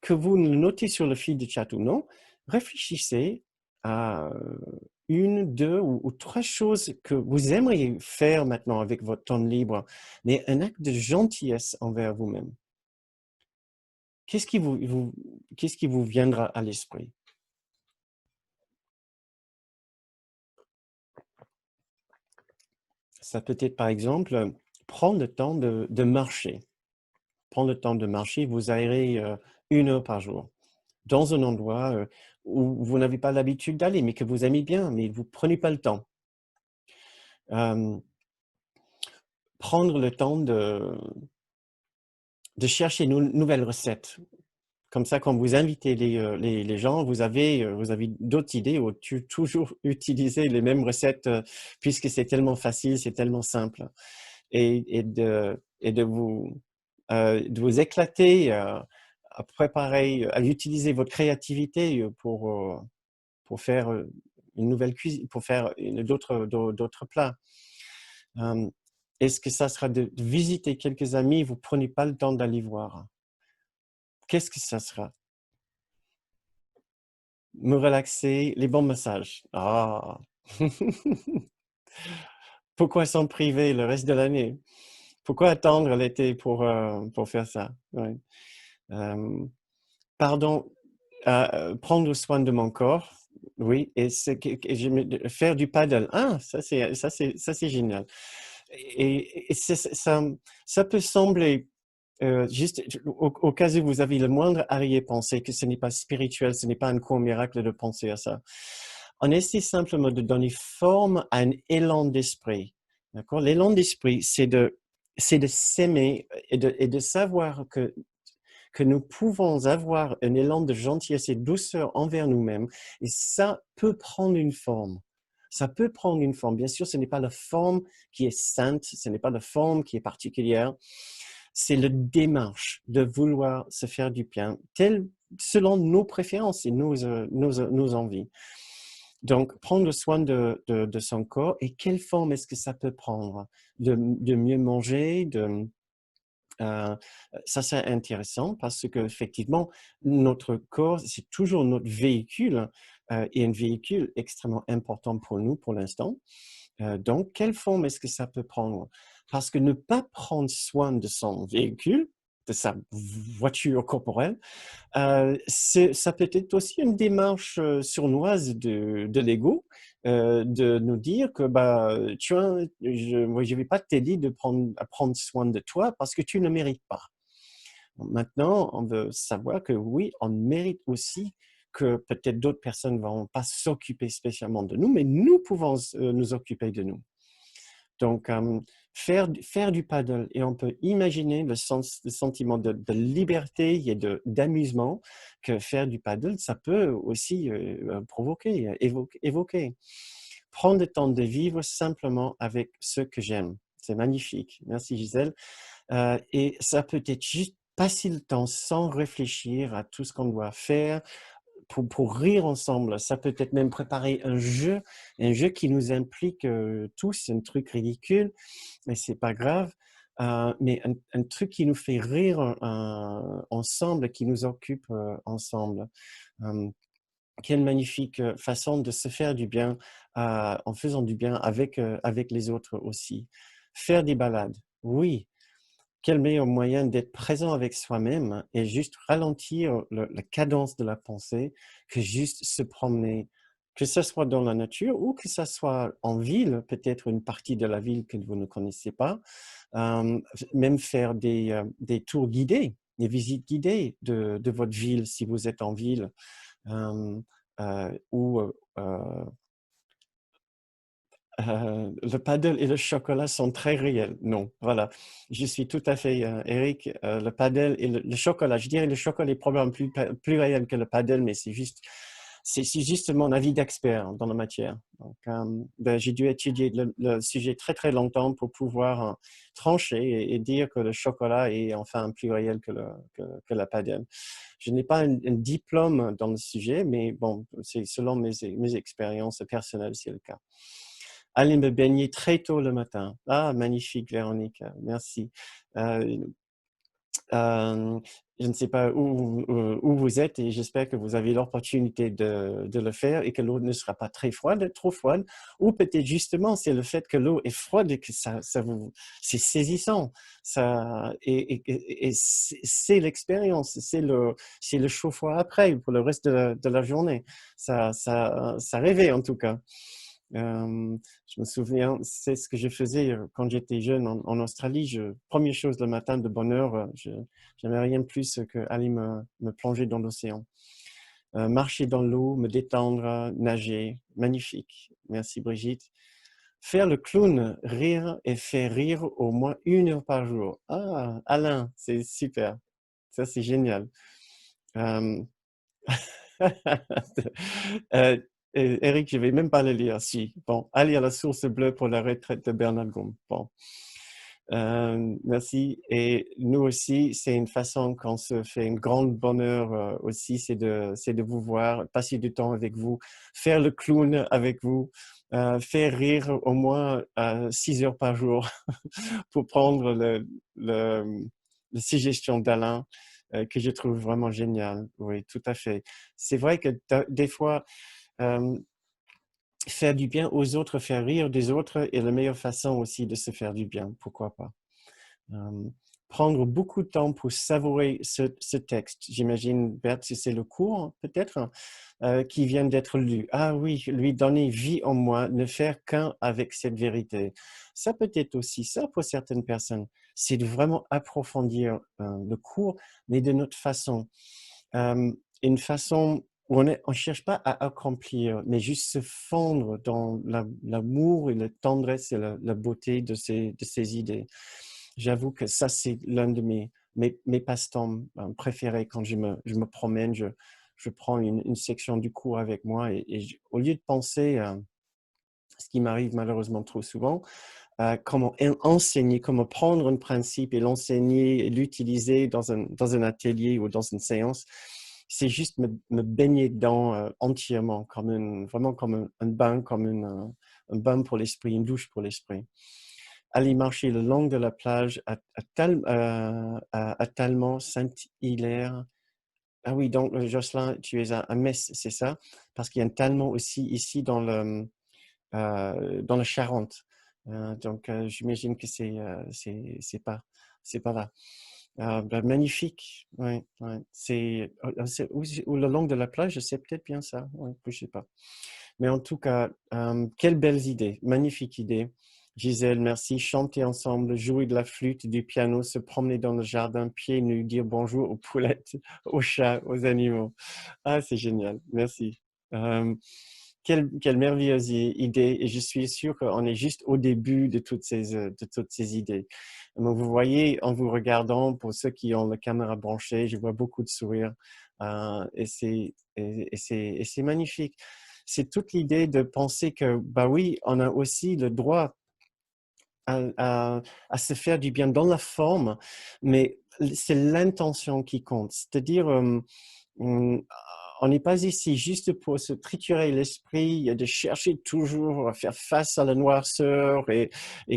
que vous le notez sur le fil de chat ou non, réfléchissez à 1, 2 ou 3 choses que vous aimeriez faire maintenant avec votre temps libre, mais un acte de gentillesse envers vous-même. Qu'est-ce qui vous viendra à l'esprit? Ça peut être, par exemple, prendre le temps de marcher. Prendre le temps de marcher, vous aérez 1 heure par jour dans un endroit où vous n'avez pas l'habitude d'aller, mais que vous aimez bien, mais vous ne prenez pas le temps. Prendre le temps de chercher une nouvelle recette. Comme ça, quand vous invitez les gens, vous avez d'autres idées ou toujours utiliser les mêmes recettes puisque c'est tellement facile, c'est tellement simple. Et de vous éclater à préparer, à utiliser votre créativité pour faire une nouvelle cuisine, pour faire d'autres plats. Est-ce que ça sera de visiter quelques amis, vous prenez pas le temps d'aller voir? Qu'est-ce que ça sera? Me relaxer, les bons massages. Ah! Pourquoi s'en priver le reste de l'année? Pourquoi attendre l'été pour faire ça? Ouais. Hem, pardon, prendre soin de mon corps, oui, et c'est que je me faire du paddle. Ah! Ça c'est génial. Et ça peut sembler, juste au cas où vous avez le moindre arrière-pensée que ce n'est pas spirituel, ce n'est pas un court miracle de penser à ça. On essaie simplement de donner forme à un élan d'esprit, d'accord? L'élan d'esprit, c'est de s'aimer et de savoir que nous pouvons avoir un élan de gentillesse et de douceur envers nous-mêmes, et ça peut prendre une forme. Ça peut prendre une forme. Bien sûr, ce n'est pas la forme qui est sainte, ce n'est pas la forme qui est particulière, c'est la démarche de vouloir se faire du bien, selon nos préférences et nos envies. Donc, prendre soin de son corps, et quelle forme est-ce que ça peut prendre? De mieux manger, euh, ça, c'est intéressant parce qu'effectivement, notre corps, c'est toujours notre véhicule et un véhicule extrêmement important pour nous pour l'instant. Donc, quelle forme est-ce que ça peut prendre? Parce que ne pas prendre soin de son véhicule, de sa voiture corporelle, ça peut être aussi une démarche sournoise de l'ego, de nous dire que bah, tu vois, je vais pas t'aider à prendre soin de toi parce que tu ne mérites pas. Maintenant, on veut savoir que oui, on mérite aussi que peut-être d'autres personnes ne vont pas s'occuper spécialement de nous, mais nous pouvons nous occuper de nous. Donc, faire du paddle, et on peut imaginer le sentiment de liberté et d'amusement que faire du paddle, ça peut aussi provoquer, évoquer. Prendre le temps de vivre simplement avec ce que j'aime. C'est magnifique. Merci Gisèle. Et ça peut être juste passer le temps sans réfléchir à tout ce qu'on doit faire, pour rire ensemble. Ça peut être même préparer un jeu qui nous implique tous, un truc ridicule, mais c'est pas grave. Mais un truc qui nous fait rire ensemble, qui nous occupe ensemble. Euh, Quelle magnifique façon de se faire du bien en faisant du bien avec les autres aussi. Faire des balades, oui. Quel meilleur moyen d'être présent avec soi-même et juste ralentir la cadence de la pensée que juste se promener, que ce soit dans la nature ou que ce soit en ville, peut-être une partie de la ville que vous ne connaissez pas, euh, même faire des tours guidés, des visites guidées de votre ville si vous êtes en ville, euh, ou le paddle et le chocolat sont très réels. Non, voilà. Je suis tout à fait, Eric, le paddle et le chocolat. Je dirais le chocolat est probablement plus réel que le paddle, mais c'est juste mon avis d'expert dans la matière. Donc, ben, j'ai dû étudier le sujet très, très longtemps pour pouvoir trancher et dire que le chocolat est enfin plus réel que le paddle. Je n'ai pas un diplôme dans le sujet, mais bon, c'est selon mes expériences personnelles, c'est le cas. Aller me baigner très tôt le matin. Ah, magnifique, Véronique, merci. Euh, euh, je ne sais pas où vous êtes et j'espère que vous avez l'opportunité de le faire et que l'eau ne sera pas très froide, trop froide. Ou peut-être justement, c'est le fait que l'eau est froide et que c'est saisissant. Et c'est l'expérience, c'est le chaud froid après pour le reste de la journée. Ça réveille en tout cas. Je me souviens, c'est ce que je faisais quand j'étais jeune en Australie. Première chose le matin de bonne heure, je n'aimais rien de plus qu'aller me plonger dans l'océan. Marcher dans l'eau, me détendre, nager, magnifique. Merci Brigitte. Faire le clown, rire et faire rire au moins 1 heure par jour. Ah, Alain, c'est super. Ça, c'est génial. Euh, Euh, Eric, je ne vais même pas le lire. Si. Bon, aller à la source bleue pour la retraite de Bernard Gombe. Bon. Merci. Et nous aussi, c'est une façon qu'on se fait un grand bonheur aussi, c'est de vous voir, passer du temps avec vous, faire le clown avec vous, faire rire au moins 6 heures par jour pour prendre la suggestion d'Alain que je trouve vraiment génial. Oui, tout à fait. C'est vrai que des fois, euh, faire du bien aux autres, faire rire des autres est la meilleure façon aussi de se faire du bien. Pourquoi pas? Euh, Prendre beaucoup de temps pour savourer ce texte. J'imagine, Bert, si c'est le cours, peut-être, qui vient d'être lu. Ah oui, lui donner vie en moi, ne faire qu'un avec cette vérité. Ça peut être aussi ça pour certaines personnes. C'est de vraiment approfondir le cours, mais de notre façon. Euh, une façon où on ne cherche pas à accomplir, mais juste se fondre dans l'amour et la tendresse et la beauté de ces idées. J'avoue que ça, c'est l'un de mes passe-temps préférés quand je me promène. Je prends une section du cours avec moi et au lieu de penser à ce qui m'arrive malheureusement trop souvent, comment enseigner, comment prendre un principe et l'enseigner et l'utiliser dans un atelier ou dans une séance, c'est juste me baigner dedans entièrement, vraiment comme un bain, comme un bain pour l'esprit, une douche pour l'esprit. Aller marcher le long de la plage à Talmont, Saint-Hilaire. Ah oui, donc Jocelyn, tu es à Metz, c'est ça? Parce qu'il y a un Talmont aussi ici dans la Charente. Donc j'imagine que c'est pas là. Ben, magnifique, ouais, ouais. C'est ou le long de la plage, c'est peut-être bien ça, ouais, je sais pas. Mais en tout cas, quelles belles idées, magnifique idée. Gisèle, merci. Chanter ensemble, jouer de la flûte, du piano, se promener dans le jardin, pieds nus, dire bonjour aux poulettes, aux chats, aux animaux. Ah, c'est génial. Merci. Euh, quelle merveilleuse idée. Et je suis sûr qu'on est juste au début de toutes ces idées. Donc, vous voyez, en vous regardant, pour ceux qui ont la caméra branchée, je vois beaucoup de sourires. Et c'est magnifique. C'est toute l'idée de penser que, bah oui, on a aussi le droit à se faire du bien dans la forme, mais c'est l'intention qui compte. C'est-à-dire, on n'est pas ici juste pour se triturer l'esprit et de chercher toujours à faire face à la noirceur et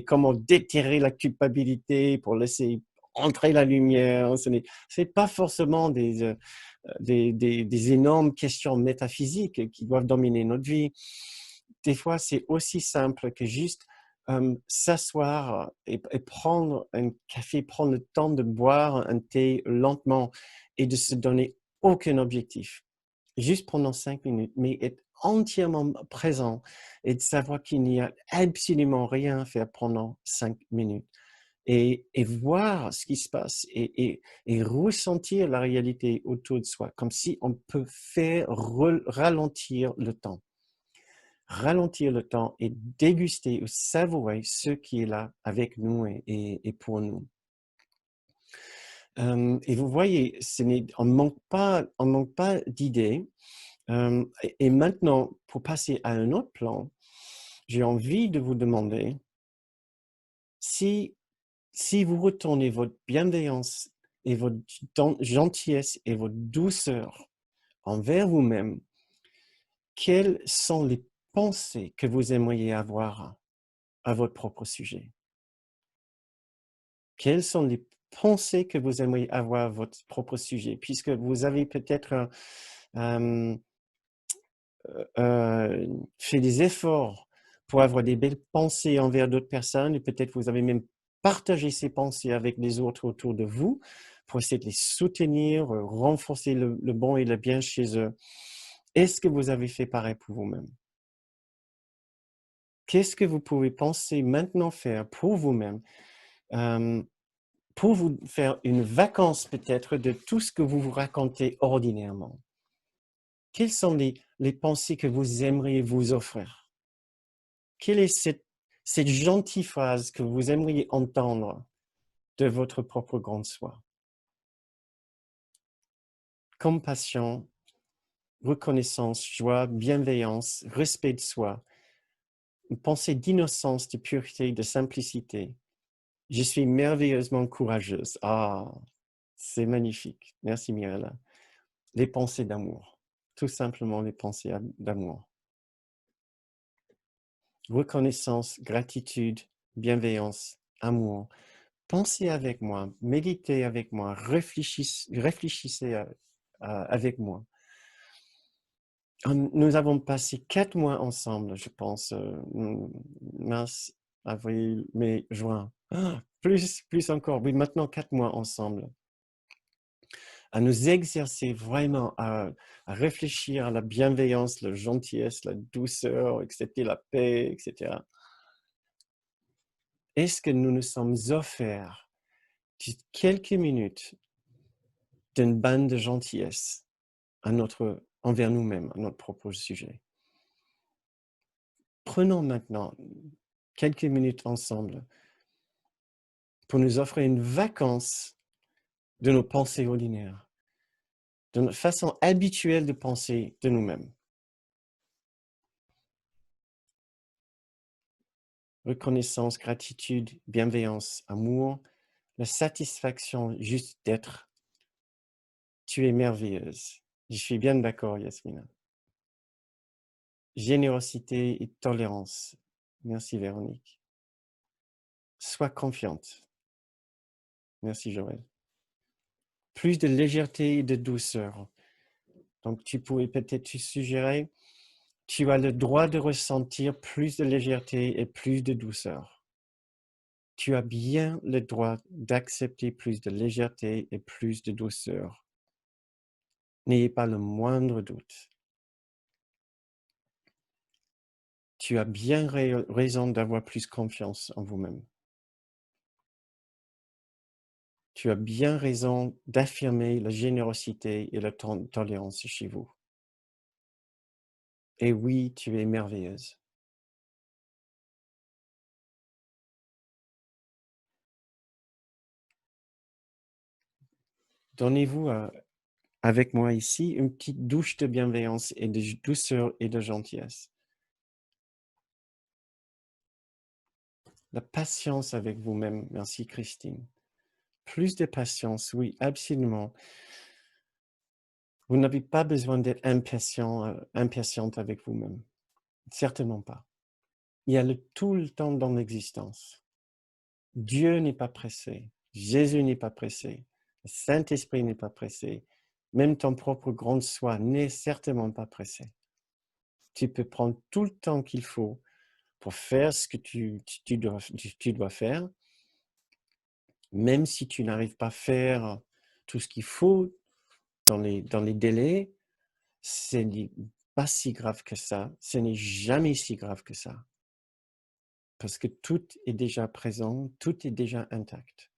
comment déterrer la culpabilité pour laisser entrer la lumière. C'est pas forcément des énormes questions métaphysiques qui doivent dominer notre vie. Des fois, c'est aussi simple que juste s'asseoir et prendre un café, prendre le temps de boire un thé lentement et de se donner aucun objectif, juste pendant 5 minutes, mais être entièrement présent et de savoir qu'il n'y a absolument rien à faire pendant 5 minutes et voir ce qui se passe et ressentir la réalité autour de soi, comme si on peut faire ralentir le temps. Ralentir le temps et déguster ou savourer ce qui est là avec nous et pour nous. Et vous voyez, on ne manque pas d'idées. Et maintenant, pour passer à un autre plan, j'ai envie de vous demander si vous retournez votre bienveillance et votre gentillesse et votre douceur envers vous-même, quelles sont les pensées que vous aimeriez avoir à votre propre sujet? Quelles sont les pensées que vous aimeriez avoir à votre propre sujet? Puisque vous avez peut-être fait des efforts pour avoir des belles pensées envers d'autres personnes et peut-être vous avez même partagé ces pensées avec les autres autour de vous pour essayer de les soutenir, renforcer le bon et le bien chez eux. Est-ce que vous avez fait pareil pour vous-même? Qu'est-ce que vous pouvez penser maintenant faire pour vous-même, pour vous faire une vacance peut-être de tout ce que vous vous racontez ordinairement? Quelles sont les pensées que vous aimeriez vous offrir? Quelle est cette gentille phrase que vous aimeriez entendre de votre propre grande soi? Compassion, reconnaissance, joie, bienveillance, respect de soi, une pensée d'innocence, de pureté, de simplicité. Je suis merveilleusement courageuse. Ah, c'est magnifique. Merci Mirella. Les pensées d'amour. Tout simplement les pensées d'amour. Reconnaissance, gratitude, bienveillance, amour. Pensez avec moi, méditez avec moi, réfléchissez avec moi. Nous avons passé 4 mois ensemble, je pense, mars, avril, mai, juin. Plus encore, oui, maintenant 4 mois ensemble. À nous exercer vraiment à réfléchir à la bienveillance, la gentillesse, la douceur, accepter la paix, etc. Est-ce que nous nous sommes offerts quelques minutes d'une bande de gentillesse envers nous-mêmes, à notre propre sujet? Prenons maintenant quelques minutes ensemble pour nous offrir une vacance de nos pensées ordinaires, de notre façon habituelle de penser de nous-mêmes. Reconnaissance, gratitude, bienveillance, amour, la satisfaction juste d'être. Tu es merveilleuse. Je suis bien d'accord, Yasmina. Générosité et tolérance. Merci, Véronique. Sois confiante. Merci, Joël. Plus de légèreté et de douceur. Donc, tu pourrais peut-être suggérer, tu as le droit de ressentir plus de légèreté et plus de douceur. Tu as bien le droit d'accepter plus de légèreté et plus de douceur. N'ayez pas le moindre doute. Tu as bien raison d'avoir plus confiance en vous-même. Tu as bien raison d'affirmer la générosité et la tolérance chez vous. Et oui, tu es merveilleuse. Donnez-vous avec moi ici une petite douche de bienveillance et de douceur et de gentillesse. La patience avec vous-même. Merci, Christine. Plus de patience, oui, absolument. Vous n'avez pas besoin d'être impatiente avec vous-même. Certainement pas. Il y a tout le temps dans l'existence. Dieu n'est pas pressé. Jésus n'est pas pressé. Le Saint-Esprit n'est pas pressé. Même ton propre grand soi n'est certainement pas pressé. Tu peux prendre tout le temps qu'il faut pour faire ce que tu dois faire, même si tu n'arrives pas à faire tout ce qu'il faut dans les délais, ce n'est pas si grave que ça. Ce n'est jamais si grave que ça. Parce que tout est déjà présent, tout est déjà intact.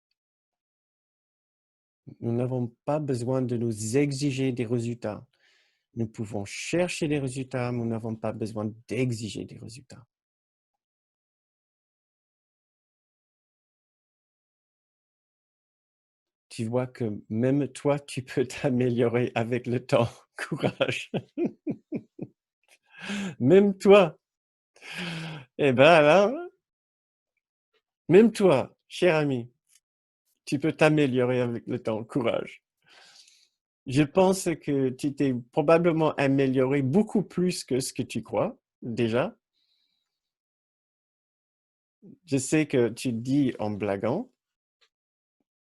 Nous n'avons pas besoin de nous exiger des résultats. Nous pouvons chercher des résultats, mais nous n'avons pas besoin d'exiger des résultats. Tu vois que même toi, tu peux t'améliorer avec le temps. Courage. Même toi. Eh bien là, même toi, cher ami, tu peux t'améliorer avec le temps. Courage. Je pense que tu t'es probablement amélioré beaucoup plus que ce que tu crois, déjà. Je sais que tu dis en blaguant,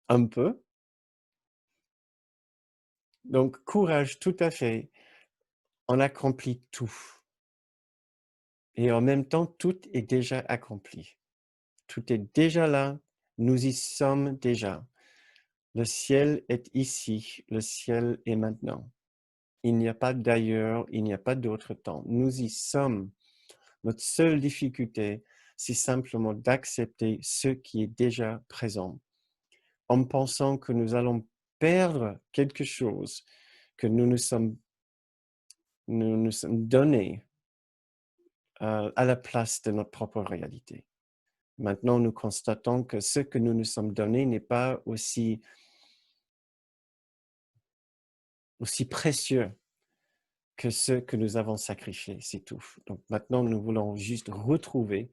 un peu. Donc, courage, tout à fait. On accomplit tout. Et en même temps, tout est déjà accompli. Tout est déjà là. Nous y sommes déjà. Le ciel est ici. Le ciel est maintenant. Il n'y a pas d'ailleurs, il n'y a pas d'autre temps. Nous y sommes. Notre seule difficulté, c'est simplement d'accepter ce qui est déjà présent, en pensant que nous allons perdre quelque chose que nous nous sommes donnés à la place de notre propre réalité. Maintenant, nous constatons que ce que nous nous sommes donnés n'est pas aussi précieux que ce que nous avons sacrifié, c'est tout. Donc maintenant, nous voulons juste retrouver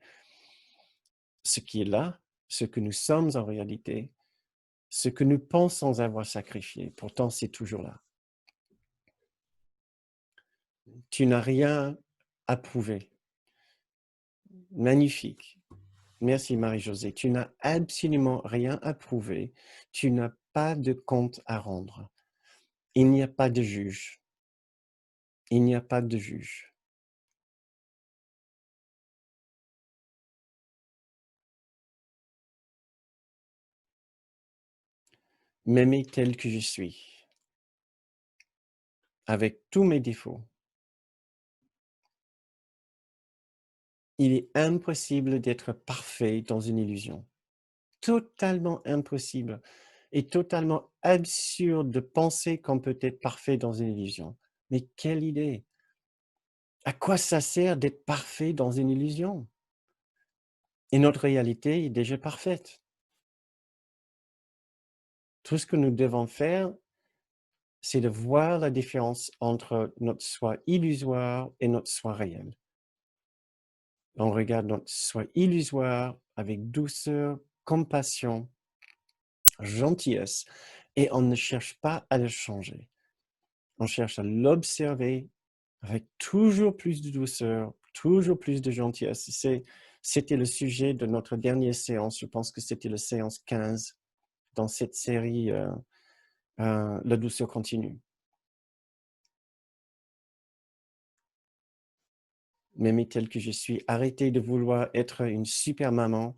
ce qui est là, ce que nous sommes en réalité, ce que nous pensons avoir sacrifié. Pourtant, c'est toujours là. Tu n'as rien à prouver. Magnifique. Merci Marie-Josée. Tu n'as absolument rien à prouver. Tu n'as pas de compte à rendre. Il n'y a pas de juge. Il n'y a pas de juge. M'aimer tel que je suis, avec tous mes défauts. Il est impossible d'être parfait dans une illusion. Totalement impossible et totalement absurde de penser qu'on peut être parfait dans une illusion. Mais quelle idée! À quoi ça sert d'être parfait dans une illusion? Et notre réalité est déjà parfaite. Tout ce que nous devons faire, c'est de voir la différence entre notre soi illusoire et notre soi réel. On regarde notre soi illusoire avec douceur, compassion, gentillesse, et on ne cherche pas à le changer. On cherche à l'observer avec toujours plus de douceur, toujours plus de gentillesse. C'était le sujet de notre dernière séance, je pense que c'était la séance 15 dans cette série La douceur continue. M'aimer tel que je suis, arrêter de vouloir être une super maman,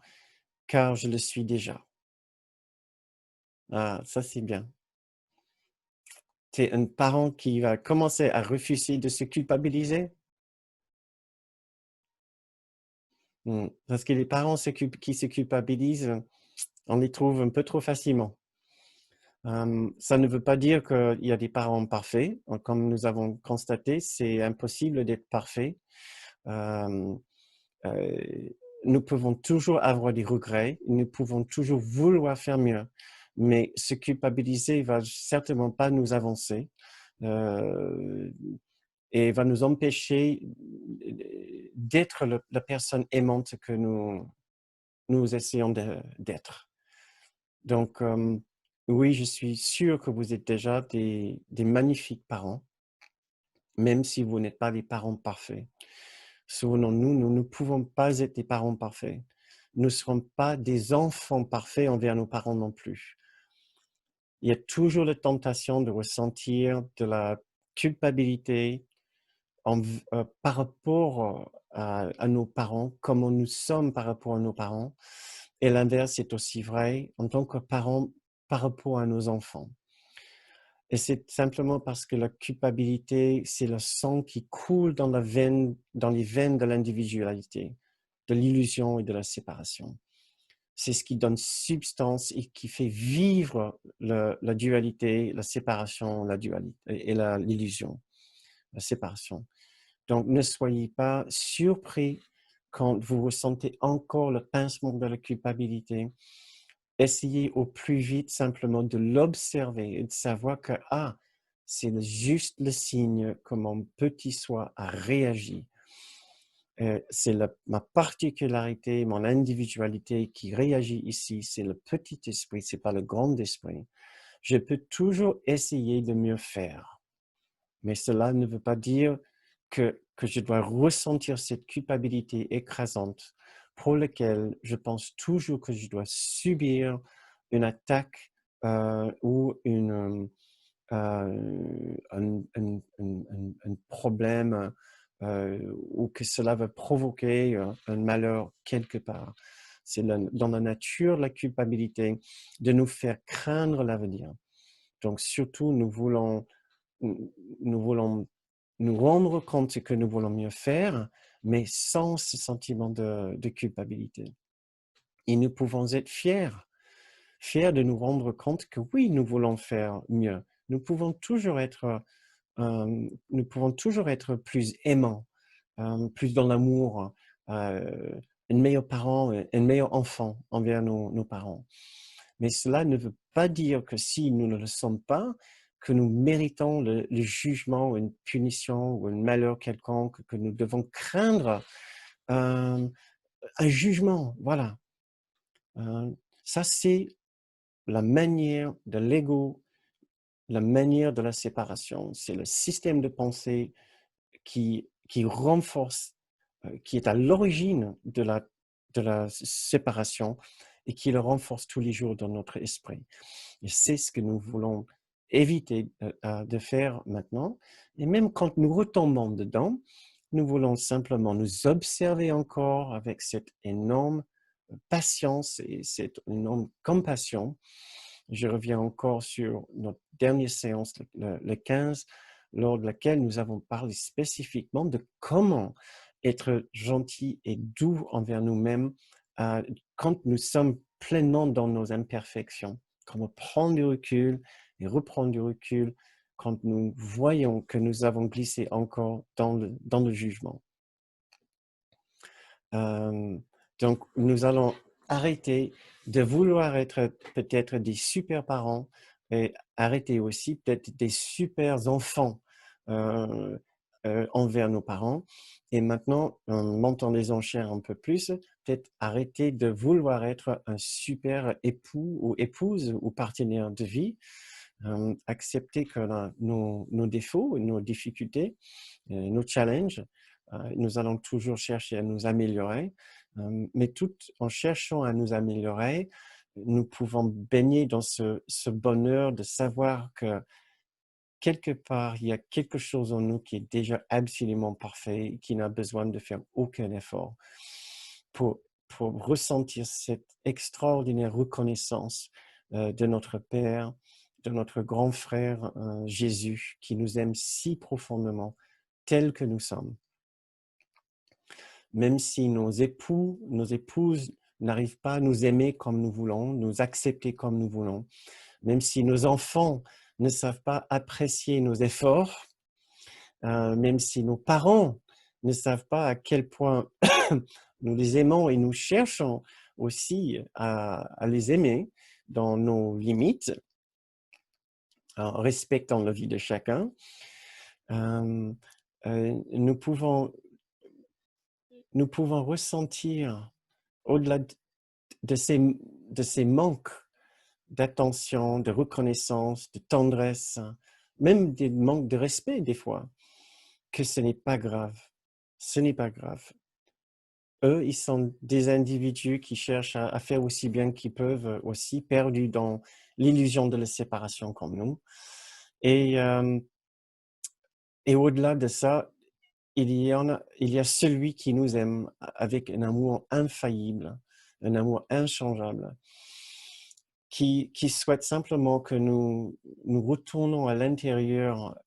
car je le suis déjà. Ah, ça c'est bien. C'est un parent qui va commencer à refuser de se culpabiliser. Parce que les parents qui se culpabilisent, on les trouve un peu trop facilement. Ça ne veut pas dire qu'il y a des parents parfaits. Comme nous avons constaté, c'est impossible d'être parfait. Euh, euh, nous pouvons toujours avoir des regrets, nous pouvons toujours vouloir faire mieux, mais se culpabiliser va certainement pas nous avancer et va nous empêcher d'être la personne aimante nous essayons d'être. Donc, oui, je suis sûr que vous êtes déjà des magnifiques parents, même si vous n'êtes pas des parents parfaits. Souvenons-nous, nous ne pouvons pas être des parents parfaits. Nous ne serons pas des enfants parfaits envers nos parents non plus. Il y a toujours la tentation de ressentir de la culpabilité par rapport à nos parents, comment nous sommes par rapport à nos parents. Et l'inverse est aussi vrai en tant que parents par rapport à nos enfants. Et c'est simplement parce que la culpabilité, c'est le sang qui coule dans les veines de l'individualité, de l'illusion et de la séparation. C'est ce qui donne substance et qui fait vivre la dualité, la séparation, la dualité et l'illusion, la séparation. Donc, ne soyez pas surpris quand vous ressentez encore le pincement de la culpabilité. Essayez au plus vite simplement de l'observer et de savoir que, ah, c'est juste le signe que mon petit soi a réagi. C'est ma particularité, mon individualité qui réagit ici. C'est le petit esprit, c'est pas le grand esprit. Je peux toujours essayer de mieux faire, mais cela ne veut pas dire que je dois ressentir cette culpabilité écrasante pour laquelle je pense toujours que je dois subir une attaque ou un problème ou que cela va provoquer un malheur quelque part. C'est dans la nature de la culpabilité de nous faire craindre l'avenir. Donc surtout, nous voulons nous rendre compte que nous voulons mieux faire, mais sans ce sentiment de culpabilité. Et nous pouvons être fiers de nous rendre compte que oui, nous voulons faire mieux. Nous pouvons toujours être plus aimants, plus dans l'amour, un meilleur parent, un meilleur enfant envers nos parents. Mais cela ne veut pas dire que si nous ne le sommes pas, que nous méritons le jugement ou une punition ou un malheur quelconque, que nous devons craindre un jugement. Voilà. Ça, c'est la manière de l'ego, la manière de la séparation. C'est le système de pensée qui renforce, qui est à l'origine de la séparation et qui le renforce tous les jours dans notre esprit. Et c'est ce que nous voulons éviter de faire maintenant. Et même quand nous retombons dedans, nous voulons simplement nous observer encore avec cette énorme patience et cette énorme compassion. Je reviens encore sur notre dernière séance, le 15, lors de laquelle nous avons parlé spécifiquement de comment être gentil et doux envers nous-mêmes quand nous sommes pleinement dans nos imperfections. Comment prendre du recul et reprendre du recul quand nous voyons que nous avons glissé encore dans le jugement. Donc, nous allons arrêter de vouloir être peut-être des super parents et arrêter aussi peut-être des super enfants envers nos parents. Et maintenant, en montant les enchères un peu plus, peut-être arrêter de vouloir être un super époux ou épouse ou partenaire de vie. Accepter que nos défauts, nos difficultés, nos challenges, nous allons toujours chercher à nous améliorer, mais tout en cherchant à nous améliorer, nous pouvons baigner dans ce bonheur de savoir que quelque part, il y a quelque chose en nous qui est déjà absolument parfait, qui n'a besoin de faire aucun effort pour, pour ressentir cette extraordinaire reconnaissance de notre Père, de notre grand frère Jésus, qui nous aime si profondément, tels que nous sommes. Même si nos époux, nos épouses n'arrivent pas à nous aimer comme nous voulons, nous accepter comme nous voulons, même si nos enfants ne savent pas apprécier nos efforts, même si nos parents ne savent pas à quel point nous les aimons et nous cherchons aussi à les aimer dans nos limites, en respectant la vie de chacun, nous pouvons ressentir au-delà de ces manques d'attention, de reconnaissance, de tendresse, même des manques de respect des fois, que ce n'est pas grave. Ce n'est pas grave. Eux, ils sont des individus qui cherchent à faire aussi bien qu'ils peuvent, aussi perdus dans l'illusion de la séparation comme nous. Et, euh, et au-delà de ça, il y a celui qui nous aime avec un amour infaillible, un amour inchangeable, qui souhaite simplement que nous retournons à l'intérieur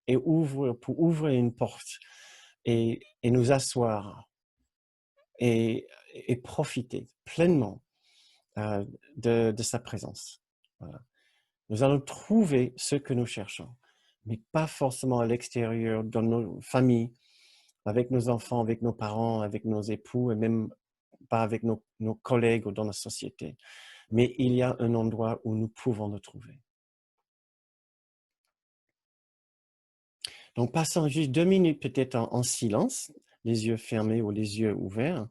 et pour ouvrir une porte et nous asseoir et, et profiter pleinement de sa présence. Voilà. Nous allons trouver ce que nous cherchons, mais pas forcément à l'extérieur, dans nos familles, avec nos enfants, avec nos parents, avec nos époux, et même pas avec nos collègues ou dans la société. Mais il y a un endroit où nous pouvons le trouver. Donc, passons juste 2 minutes peut-être en silence, les yeux fermés ou les yeux ouverts,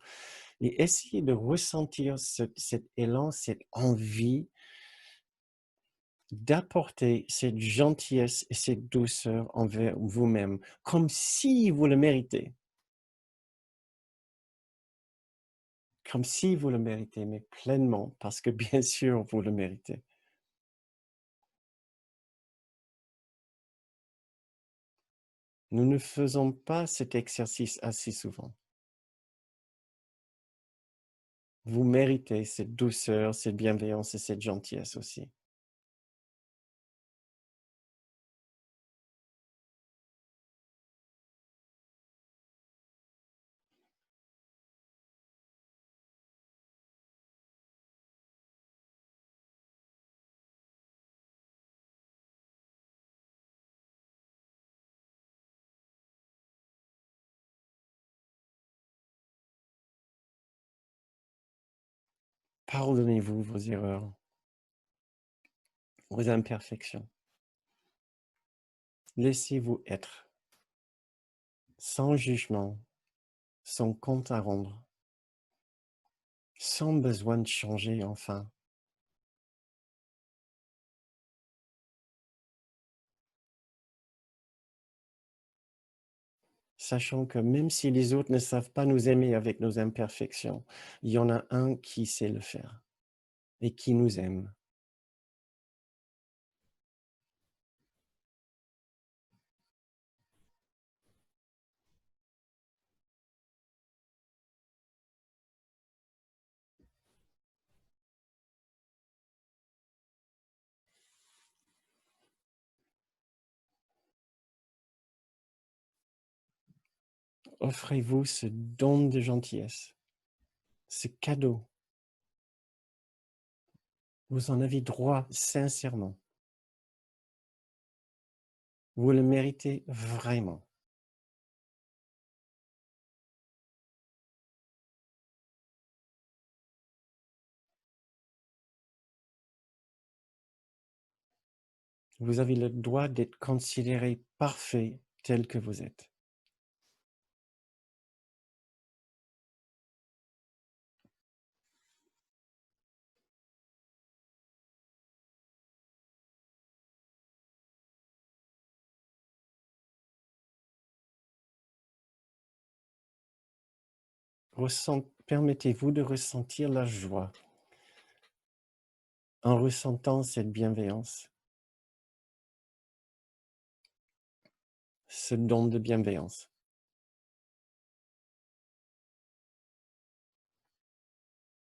et essayez de ressentir cet élan, cette envie d'apporter cette gentillesse et cette douceur envers vous-même, comme si vous le méritez. Comme si vous le méritez, mais pleinement, parce que bien sûr, vous le méritez. Nous ne faisons pas cet exercice assez souvent. Vous méritez cette douceur, cette bienveillance et cette gentillesse aussi. Pardonnez-vous vos erreurs, vos imperfections. Laissez-vous être, sans jugement, sans compte à rendre, sans besoin de changer enfin. Sachant que même si les autres ne savent pas nous aimer avec nos imperfections, il y en a un qui sait le faire et qui nous aime. Offrez-vous ce don de gentillesse, ce cadeau. Vous en avez droit sincèrement. Vous le méritez vraiment. Vous avez le droit d'être considéré parfait tel que vous êtes. Permettez-vous de ressentir la joie en ressentant cette bienveillance, ce don de bienveillance.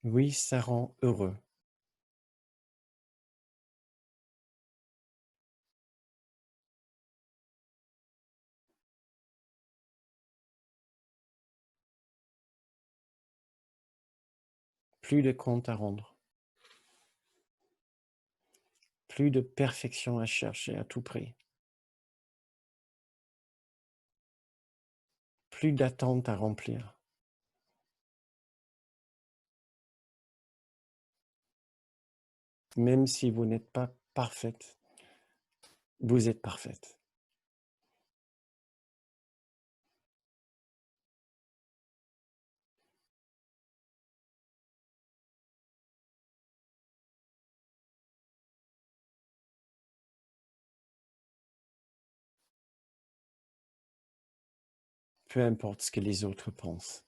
Oui, ça rend heureux. Plus de compte à rendre. Plus de perfection à chercher à tout prix. Plus d'attentes à remplir. Même si vous n'êtes pas parfaite, vous êtes parfaite. peu importe ce que les autres pensent.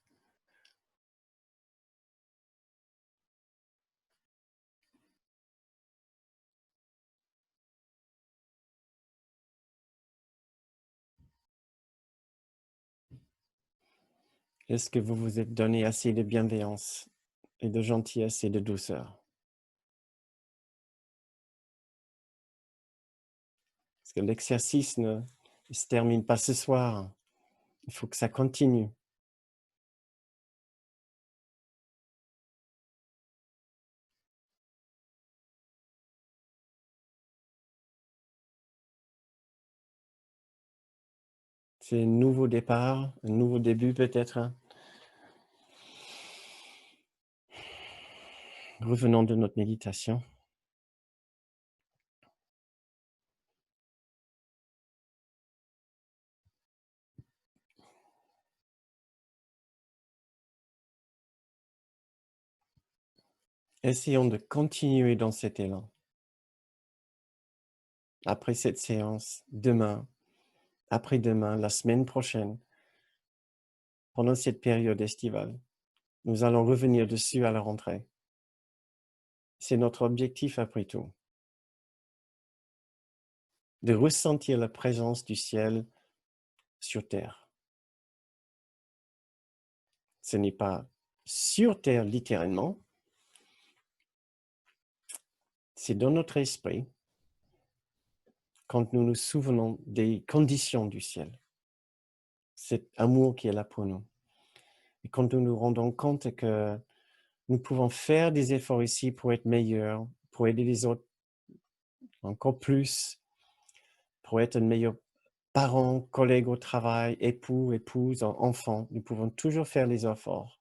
Est-ce que vous vous êtes donné assez de bienveillance et de gentillesse et de douceur? Parce que l'exercice ne se termine pas ce soir. Il faut que ça continue. C'est un nouveau départ, un nouveau début peut-être. Revenons de notre méditation. Essayons de continuer dans cet élan. Après cette séance, demain, après-demain, la semaine prochaine, pendant cette période estivale, nous allons revenir dessus à la rentrée. C'est notre objectif après tout, de ressentir la présence du ciel sur terre. Ce n'est pas sur terre littéralement, c'est dans notre esprit quand nous nous souvenons des conditions du ciel, cet amour qui est là pour nous. Et quand nous nous rendons compte que nous pouvons faire des efforts ici pour être meilleurs, pour aider les autres encore plus, pour être un meilleur parent, collègue au travail, époux, épouse, enfant. Nous pouvons toujours faire les efforts.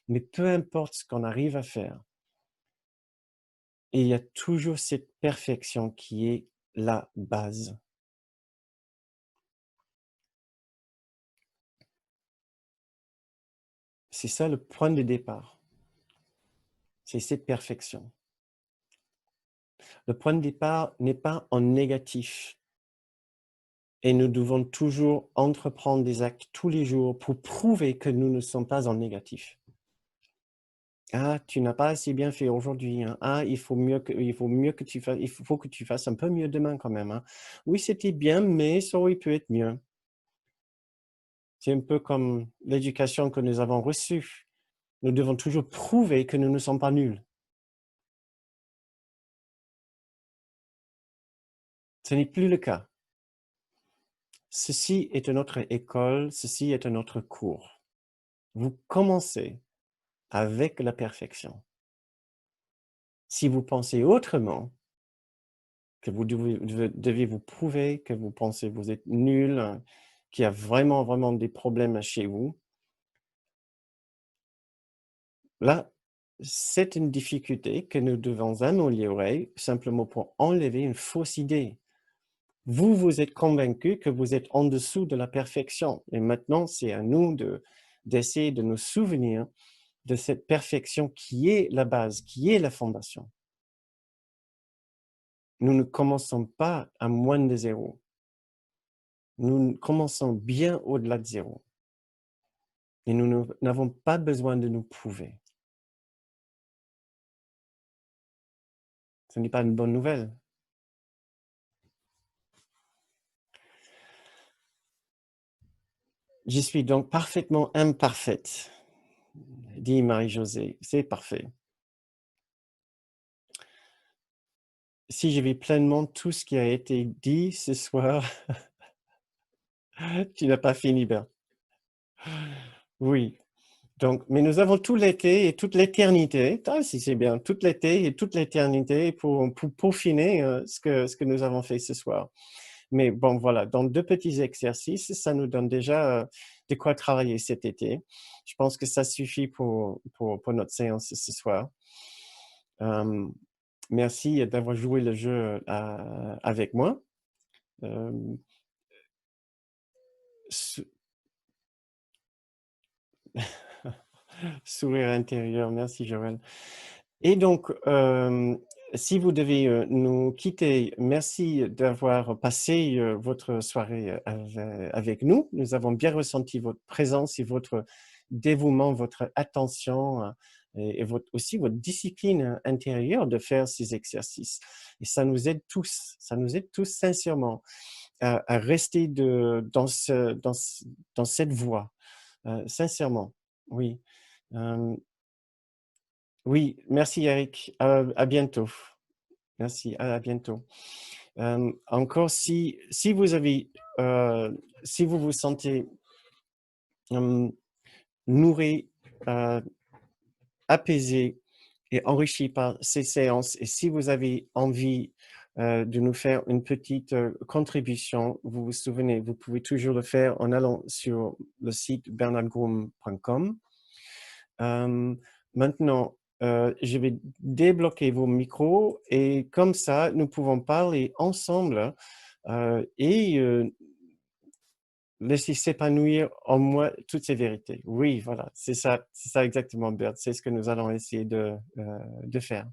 Mais peu importe ce qu'on arrive à faire, il y a toujours cette perfection qui est la base. C'est ça le point de départ. C'est cette perfection. Le point de départ n'est pas en négatif. Et nous devons toujours entreprendre des actes tous les jours pour prouver que nous ne sommes pas en négatif. Ah, tu n'as pas assez bien fait aujourd'hui, hein. Ah, il faut que tu fasses, il faut que tu fasses un peu mieux demain quand même, hein. Oui, c'était bien, mais ça aurait pu être mieux. C'est un peu comme l'éducation que nous avons reçue. Nous devons toujours prouver que nous ne sommes pas nuls. Ce n'est plus le cas. Ceci est une autre école, ceci est un autre cours. Vous commencez avec la perfection. Si vous pensez autrement, que vous devez vous prouver, que vous pensez que vous êtes nul, qu'il y a vraiment, vraiment des problèmes chez vous, là, c'est une difficulté que nous devons améliorer simplement pour enlever une fausse idée. Vous, vous êtes convaincu que vous êtes en dessous de la perfection. Et maintenant, c'est à nous d'essayer de nous souvenir de cette perfection qui est la base, qui est la fondation. Nous ne commençons pas à moins de zéro. Nous commençons bien au-delà de zéro. Et nous n'avons pas besoin de nous prouver. Ce n'est pas une bonne nouvelle. Je suis donc parfaitement imparfaite, dit Marie-Josée. C'est parfait. Si je vis pleinement tout ce qui a été dit ce soir, tu n'as pas fini, Bert. Oui. Donc, mais nous avons tout l'été et toute l'éternité, si c'est bien, tout l'été et toute l'éternité pour peaufiner ce que nous avons fait ce soir. Mais bon, voilà, dans 2 petits exercices, ça nous donne déjà de quoi travailler cet été. Je pense que ça suffit pour notre séance ce soir. Merci d'avoir joué le jeu avec moi. Euh, Sourire intérieur, merci Joël. Et donc, Si vous devez, nous quitter, merci d'avoir passé, votre soirée, avec nous. Nous avons bien ressenti votre présence et votre dévouement, votre attention, et votre aussi votre discipline, intérieure de faire ces exercices et ça nous aide tous sincèrement à rester dans cette voie, sincèrement. Oui, hem, oui, merci Eric, à bientôt. Merci, à bientôt. Encore si vous avez, si vous vous sentez, hem, nourri, heu, apaisé et enrichi par ces séances et si vous avez envie, de nous faire une petite, contribution, vous vous souvenez, vous pouvez toujours le faire en allant sur le site bernardgroom.com. Hem, Maintenant, je vais débloquer vos micros et comme ça, nous pouvons parler ensemble, et laisser s'épanouir en moi toutes ces vérités. Oui, voilà, c'est ça exactement, Bert. C'est ce que nous allons essayer de faire.